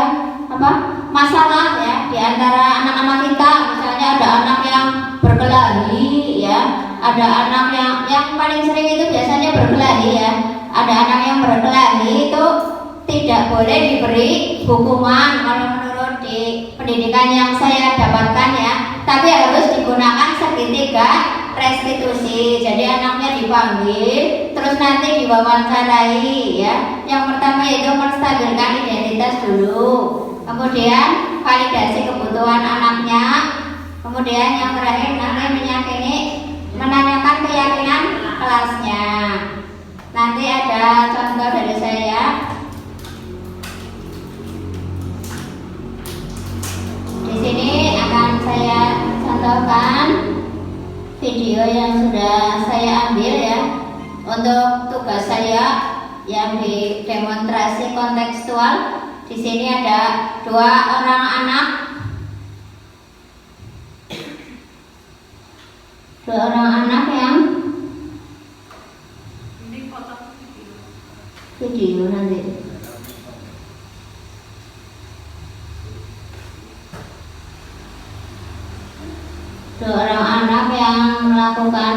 masalah ya di antara anak-anak kita. Misalnya ada anak yang berkelahi ya, ada anak yang paling sering itu biasanya berkelahi ya. Ada anak yang berkelahi itu tidak boleh diberi hukuman kalau menurut di pendidikan yang saya dapatkan ya, tapi harus digunakan segitiga restitusi. Jadi anaknya dipanggil, terus nanti diwawancarai ya. Yang pertama itu menstabilkan identitas dulu, kemudian validasi kebutuhan anaknya, kemudian yang terakhir nanti menanyakan keyakinan kelasnya. Nanti ada contoh dari saya. Di sini akan saya contohkan video yang sudah saya ambil ya untuk tugas saya yang di demonstrasi kontekstual. Di sini ada 2 orang anak, 2 orang anak yang video nanti. Dua orang anak yang melakukan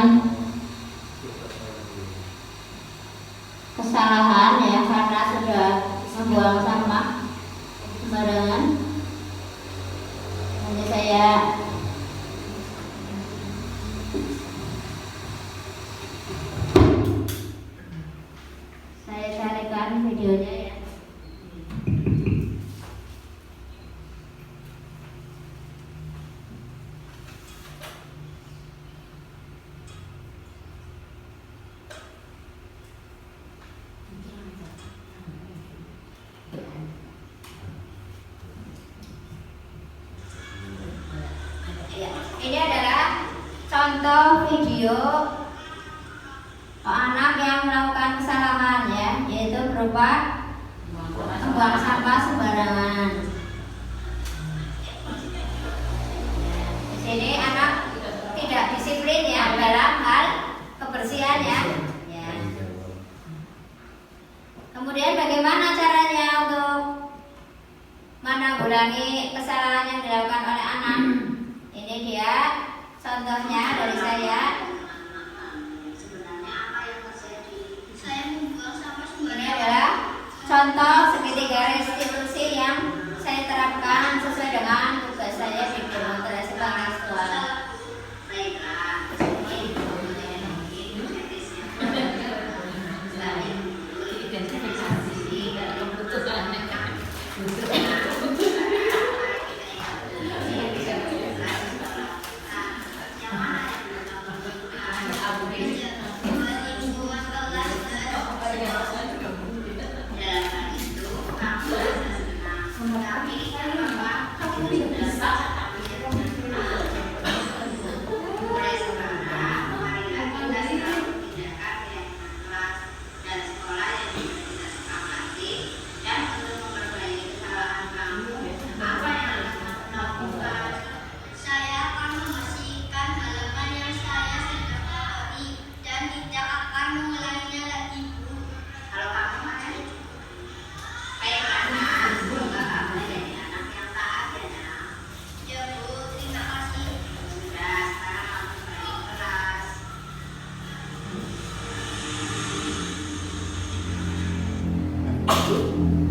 kesalahan ya karena sudah membuang sampah sembarangan. Nanti saya carikan videonya ya. Ini adalah contoh video anak yang melakukan kesalahan ya, yaitu berupa membuang sampah sembarangan. Di sini anak tidak disiplin ya dalam hal kebersihan ya. Kemudian bagaimana caranya untuk menanggulangi kesalahan yang dilakukan oleh anak? Ini dia contohnya dari saya. Ini adalah contoh segitiga restitusi yang saya terapkan sesuai dengan tugas saya di demonstrasi kontekstual.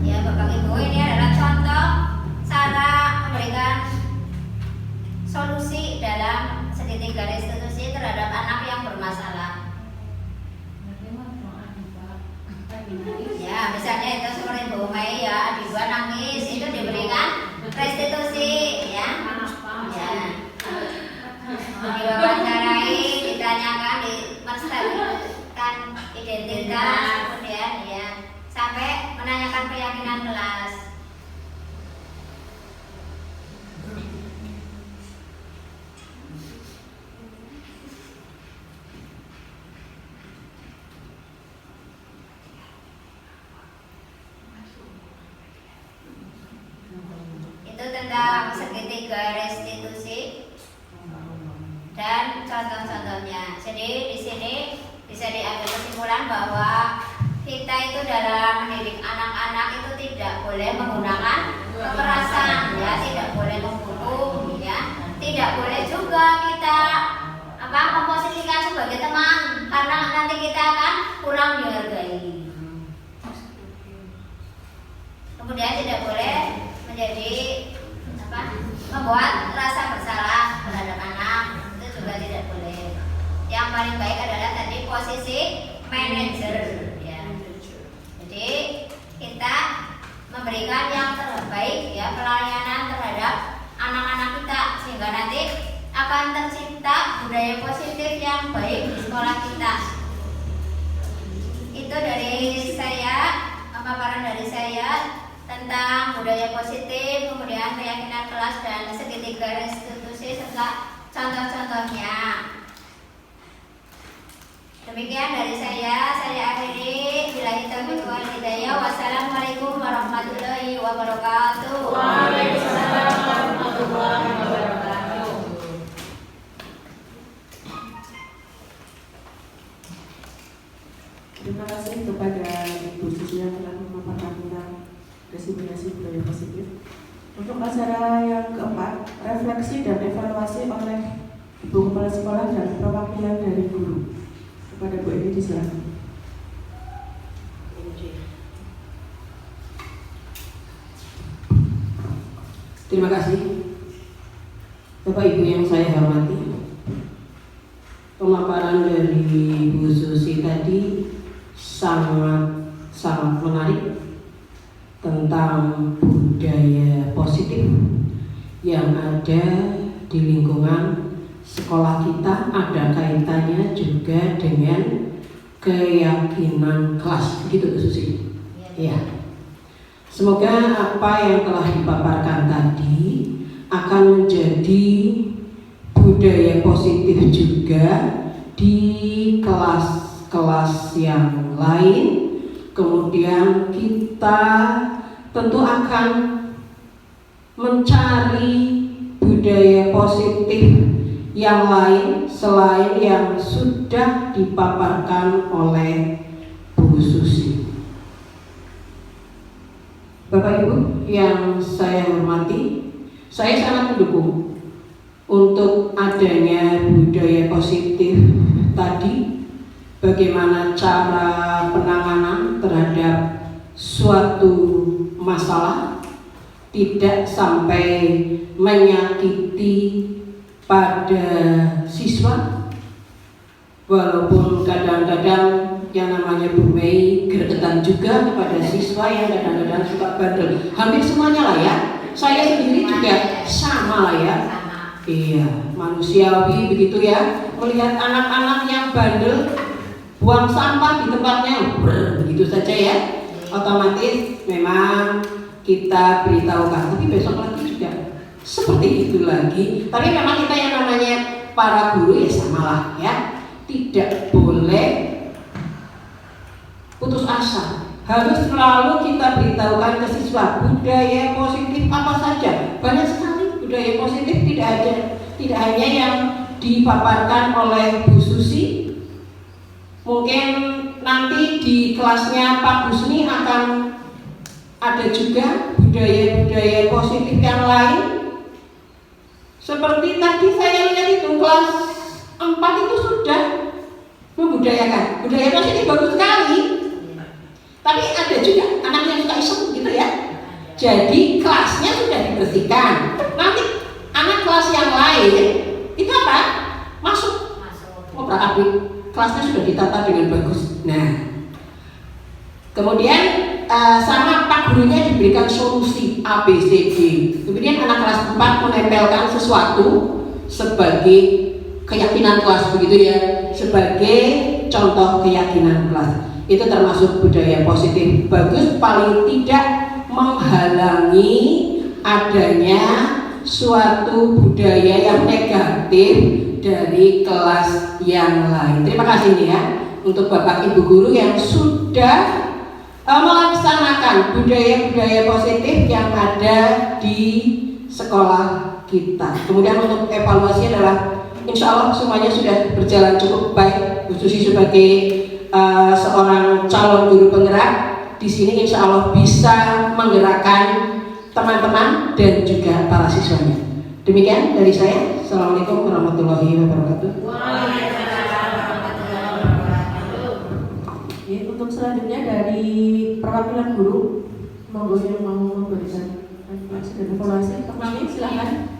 Ya Bapak Ibu, ini adalah contoh cara memberikan solusi dalam segitiga restitusi terhadap anak yang bermasalah. Ya misalnya itu seperti Bu Mei ya, Adiba nangis, itu diberikan restitusi ya. Diwawancarai, ditanyakan, menstabilkan identitas, kemudian ya sampai menanyakan keyakinan kelas. Itu tentang segitiga restitusi dan contoh-contohnya. Jadi di sini bisa diambil kesimpulan bahwa kita itu dalam mendidik anak-anak itu tidak boleh menggunakan kekerasan, ya, tidak boleh membunuh, ya, tidak boleh juga kita memposisikan sebagai teman, karena nanti kita akan kurang dihargai. Kemudian tidak boleh menjadi membuat rasa bersalah terhadap anak, itu juga tidak boleh. Yang paling baik adalah tadi posisi manajer, ya. Jadi kita memberikan yang terbaik, ya, pelayanan terhadap anak-anak kita sehingga nanti akan tercipta budaya positif yang baik di sekolah kita. Itu dari saya, pemaparan dari saya tentang budaya positif, kemudian keyakinan kelas dan segitiga institusi serta contoh-contohnya. Demikian dari saya akhiri. Billahi taufiq wal hidayah. Wassalamualaikum warahmatullahi wabarakatuh. Waalaikumsalam warahmatullahi wabarakatuh. Terima kasih kepada Ibu Susi yang telah memaparkan tentang diseminasi budaya positif. Untuk acara yang keempat, refleksi dan evaluasi oleh Ibu Kepala Sekolah dan perwakilan dari guru. Kepada Bu Edi disilakan. Terima kasih Bapak Ibu yang saya hormati. Pemaparan dari Bu Susi tadi sangat menarik tentang budaya positif yang ada di lingkungan sekolah kita, ada kaitannya juga dengan keyakinan kelas, begitu Bu Susi? Ya. Semoga apa yang telah dipaparkan tadi akan menjadi budaya positif juga di kelas-kelas yang lain. Kemudian kita tentu akan mencari budaya positif yang lain selain yang sudah dipaparkan oleh Bu Susi. Bapak Ibu yang saya hormati, saya sangat mendukung untuk adanya budaya positif tadi. Bagaimana cara penanganan terhadap suatu masalah tidak sampai menyakiti pada siswa, walaupun kadang-kadang yang namanya Bu Mei gregetan juga kepada siswa yang kadang-kadang suka bandel. Hampir semuanya lah ya. Saya sendiri juga sama lah ya. Iya, manusiawi begitu ya. Melihat anak-anak yang bandel buang sampah di tempatnya, begitu saja ya. Otomatis memang kita beritahukan, tapi besok lagi juga seperti itu lagi. Tapi memang kita yang namanya para guru ya samalah ya, tidak boleh putus asa. Harus selalu kita beritahukan ke siswa budaya positif apa saja. Banyak sekali budaya positif, tidak hanya yang dipaparkan oleh Bu Susi. Mungkin nanti di kelasnya Pak Gusni akan ada juga budaya-budaya positif yang lain. Seperti tadi saya lihat itu kelas 4 itu sudah membudayakan. Budaya positif bagus sekali. Tapi ada juga anak yang suka iseng gitu ya. Jadi kelasnya sudah dibersihkan. Nanti anak kelas yang lain itu apa? Masuk. Obrak-abrik. Kelasnya sudah ditata dengan bagus. Nah, kemudian sama Pak gurunya diberikan solusi A, B, C, D. Kemudian anak kelas 4 menempelkan sesuatu sebagai keyakinan kelas begitu ya, sebagai contoh keyakinan kelas. Itu termasuk budaya positif bagus, paling tidak menghalangi adanya suatu budaya yang negatif dari kelas yang lain. Terima kasih nih ya untuk Bapak Ibu guru yang sudah melaksanakan budaya-budaya positif yang ada di sekolah kita. Kemudian untuk evaluasi adalah insya Allah semuanya sudah berjalan cukup baik, khususnya sebagai seorang calon guru penggerak di sini insya Allah bisa menggerakkan teman-teman dan juga para siswanya. Demikian dari saya. Assalamualaikum warahmatullahi wabarakatuh. Untuk selanjutnya dari perwakilan guru, monggo yang mau memberikan informasi dan evaluasi, kami silakan.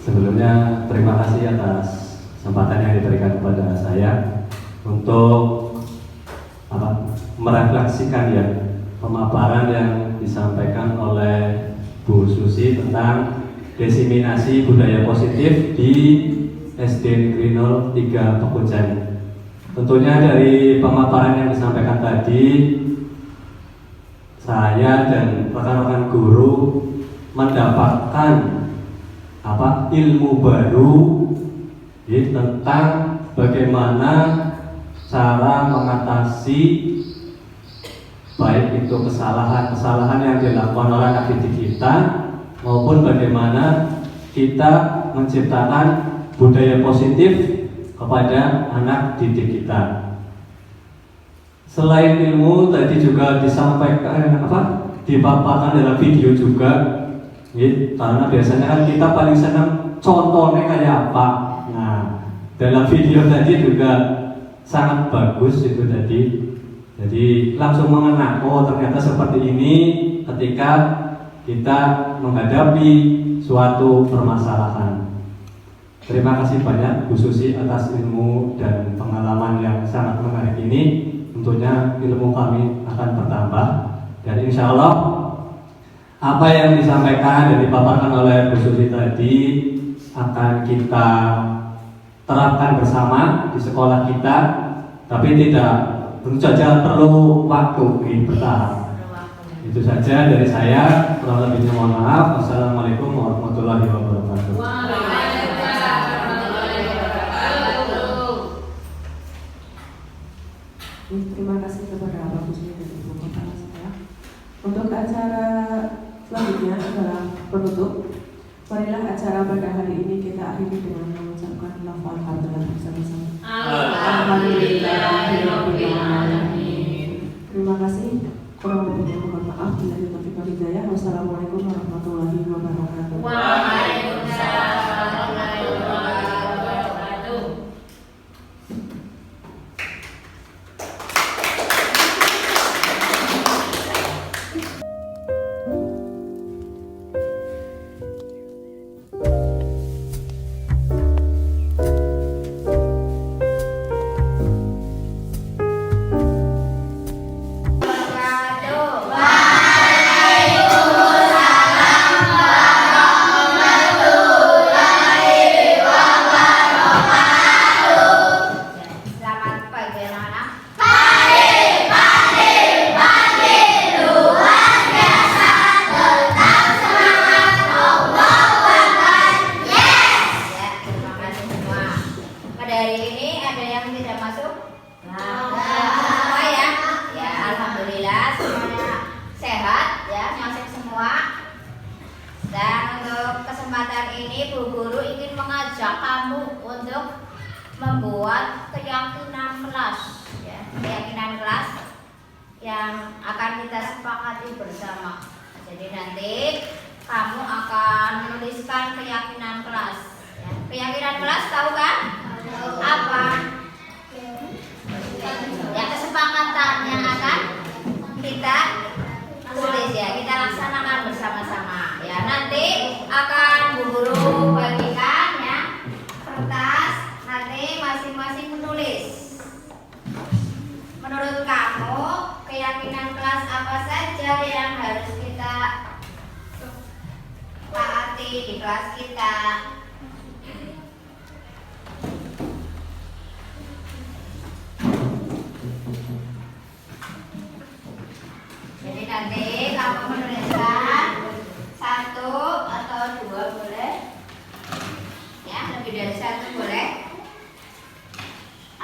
Sebelumnya terima kasih atas kesempatan yang diberikan kepada saya untuk merefleksikan ya pemaparan yang disampaikan oleh Bu Susi tentang diseminasi budaya positif di SD Negeri 03 Pekuncen. Tentunya dari pemaparan yang disampaikan tadi, saya dan rekan-rekan guru mendapatkan ilmu baru tentang bagaimana cara mengatasi baik itu kesalahan yang dilakukan oleh anak didik kita maupun bagaimana kita menciptakan budaya positif kepada anak didik kita. Selain ilmu tadi juga disampaikan dipaparkan dalam video juga, karena biasanya kan kita paling senang contohnya kayak apa. Nah, dalam video tadi juga sangat bagus itu tadi. Jadi langsung mengena, oh ternyata seperti ini ketika kita menghadapi suatu permasalahan. Terima kasih banyak Bu Susi atas ilmu dan pengalaman yang sangat menarik ini. Tentunya ilmu kami akan bertambah dan insya Allah apa yang disampaikan dan dipaparkan oleh Bu Susi tadi akan kita terapkan bersama di sekolah kita, tapi tentu saja perlu waktu bertahap. Itu saja dari saya, kurang lebihnya mohon maaf. Wassalamualaikum warahmatullahi wabarakatuh. Terima kasih kepada Bapak Susi dan Ibu Kepala Sekolah. Untuk acara selanjutnya adalah penutup. Marilah acara pada hari ini kita akhiri dengan mengucapkan lafaz hamdalah bersama-sama. Alhamdulillahirobbilalamin. Terima kasih. Kurang lebihnya mohon maaf. Bila taufiq wal hidayah. Wassalamualaikum warahmatullahi wabarakatuh. Waalaikumsalam warahmatullahi wabarakatuh. Membuat keyakinan kelas, keyakinan kelas yang akan kita sepakati bersama. Jadi nanti kamu akan menuliskan keyakinan kelas. Keyakinan kelas tahu kan? Apa? Ya, kesepakatan yang akan kita tulis kita laksanakan bersama-sama. Nanti akan Bu Guru bagikan kertas. Nanti masing-masing menulis. Menurut kamu, keyakinan kelas apa saja yang harus kita taati di kelas kita? Jadi nanti kamu menuliskan 1 atau 2 boleh, lebih dari 1 boleh.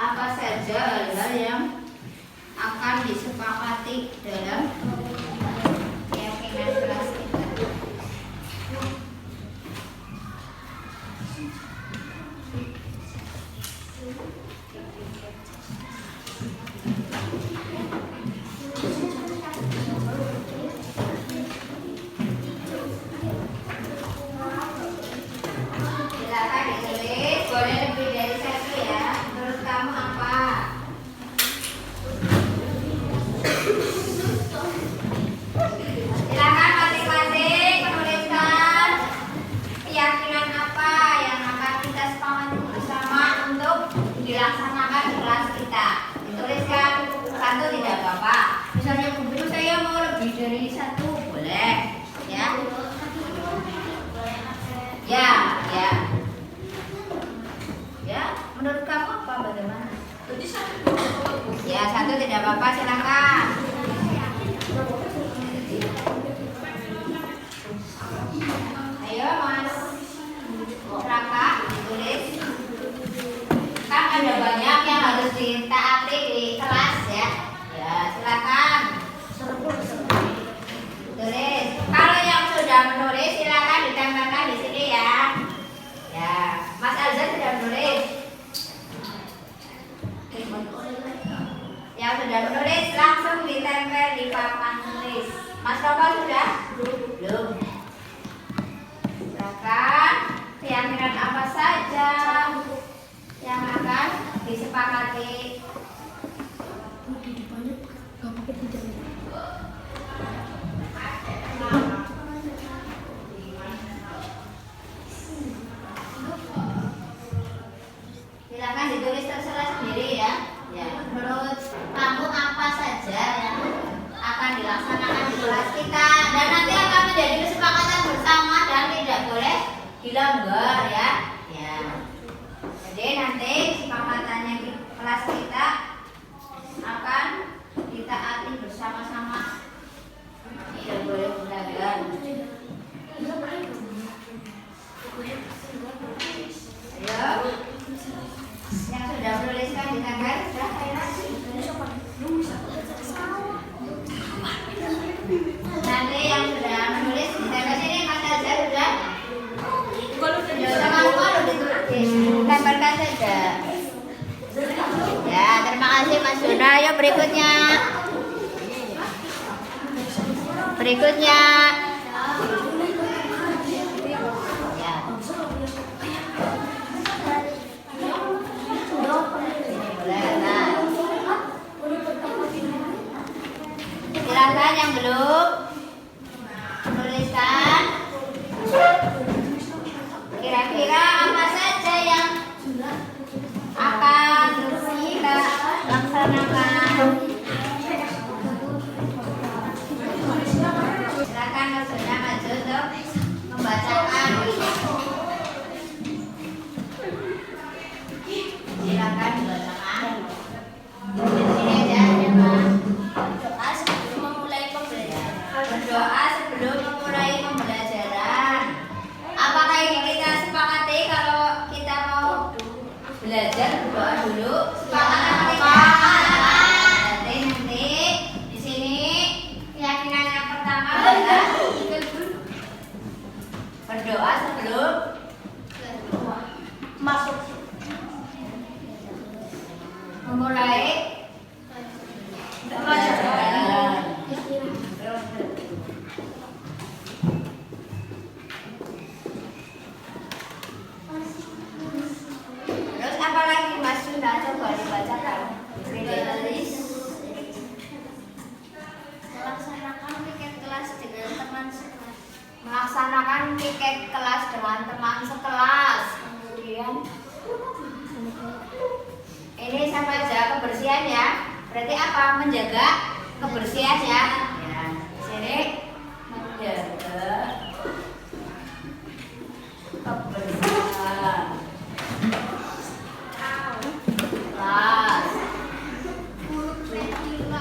Apa saja hal-hal yang akan disepakati dalam keyakinan kelas kita. Ada Bapak silakan. Ayo Mas Raka tulis. Kan ada banyak yang harus ditaati di kelas ya. Ya silakan. Tulis. Kalau yang sudah menulis silakan ditempelkan di sini ya. Ya, Mas Alza sudah menulis. Yang sudah menulis langsung ditempel di papan tulis. Mas Roko sudah? Belum. Silakan. Keyakinan apa saja yang akan disepakati? Silakan ditulis terserah sendiri ya. Ya, menurut kamu apa saja yang akan dilaksanakan di kelas kita dan nanti akan menjadi kesepakatan bersama dan tidak boleh dilanggar ya. Ya. Jadi nanti kesepakatannya di kelas kita akan ditaati bersama-sama. Tidak boleh dilanggar. Ayo. Yang sudah menuliskan di tanggal sudah ayo. Nanti yang sudah menulis di tanggal sini Mas Alza sudah. Jangan lupa ditempelkan saja. Ya, terima kasih Mas Yuna. Ayo berikutnya. Berikutnya. Silakan yang belum tuliskan. Kira-kira apa saja yang akan kita laksanakan? Silakan maksudnya maju untuk membacakan. Silakan dibacakan. Ini aja ya Mas. Berdoa sebelum memulai pembelajaran. Apakah ini kita sepakati kalau kita mau belajar berdoa dulu? Sepakat apa? Nanti di sini keyakinan yang pertama adalah berdoa sebelum masuk memulai pembelajaran. Terus apa lagi Mas Yuna, coba dibacakan. Melaksanakan piket kelas dengan teman sekelas. Melaksanakan piket kelas dengan teman sekelas. Kemudian ini sama aja kebersihan ya. Berarti apa? Menjaga kebersihan ya. Ya, sini menjaga kebersihan kelas.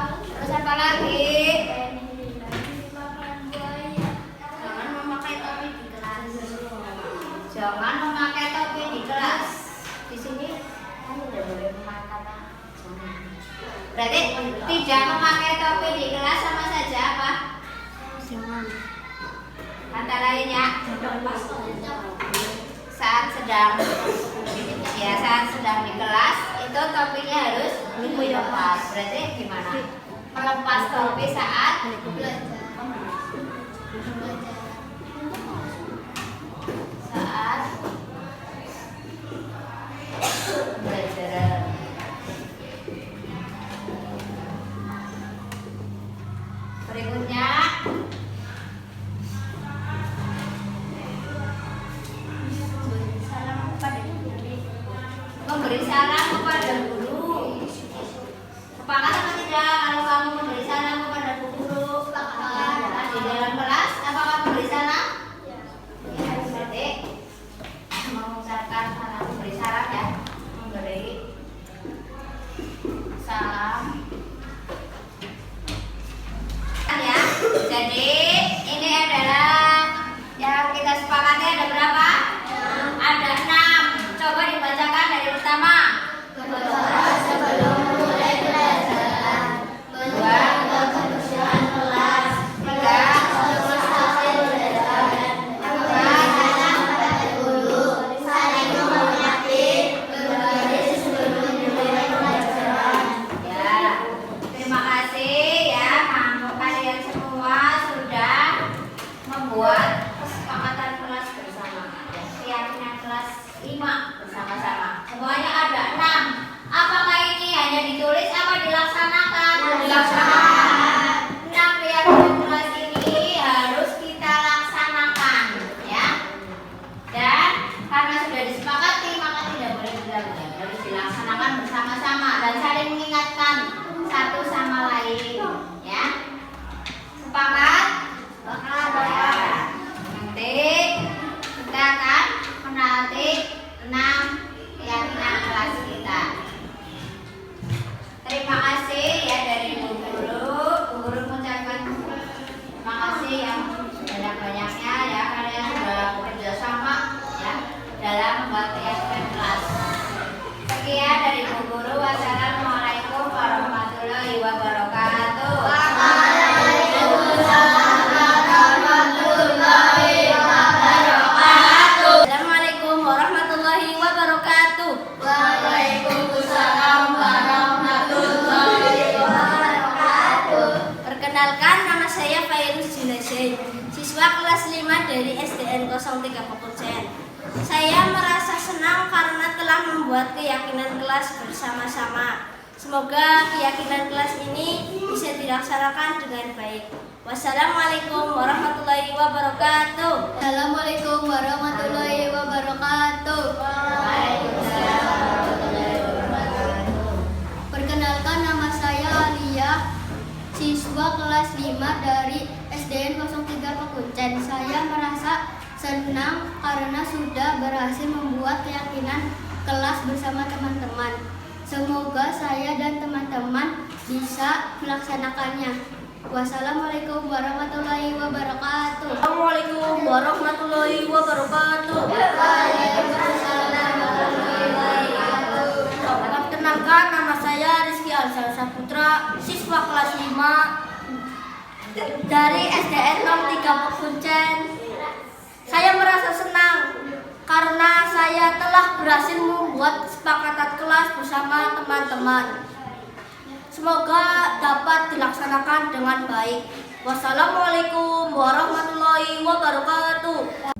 Terus apa lagi? Jangan memakai topi di kelas. Jangan memakai topi di kelas. Di sini kamu tidak boleh memakai kata. Berarti tidak memakai topi di kelas sama saja apa? Jangan. Kata lainnya saat sedang di kelas itu topinya harus dilepas. Berarti gimana? Melepas topi saat belajar. Saat belajar. Berikutnya memberi salam kepada guru. Sepakat atau tidak kalau kamu memberi salam kepada guru? Sepakat. Di dalam kelas apakah memberi salam? Ya, berarti mengucapkan salam, memberi salam ya, memberi salam 03 Pekuncen. Saya merasa senang karena telah membuat keyakinan kelas bersama-sama. Semoga keyakinan kelas ini bisa dilaksanakan dengan baik. Wassalamualaikum warahmatullahi wabarakatuh. Assalamualaikum warahmatullahi wabarakatuh. Waalaikumsalam warahmatullahi wabarakatuh. Perkenalkan, nama saya Alia, siswa kelas 5 dari SDN 03 Pekuncen. Saya merasa senang karena sudah berhasil membuat keyakinan kelas bersama teman-teman. Semoga saya dan teman-teman bisa melaksanakannya. Wassalamualaikum warahmatullahi wabarakatuh. Assalamualaikum warahmatullahi wabarakatuh. Perkenalkan, nama saya Rizky Alsar Saputra, siswa kelas 5 dari SDN 03 Pekuncen. Saya merasa senang karena saya telah berhasil membuat kesepakatan kelas bersama teman-teman. Semoga dapat dilaksanakan dengan baik. Wassalamualaikum warahmatullahi wabarakatuh.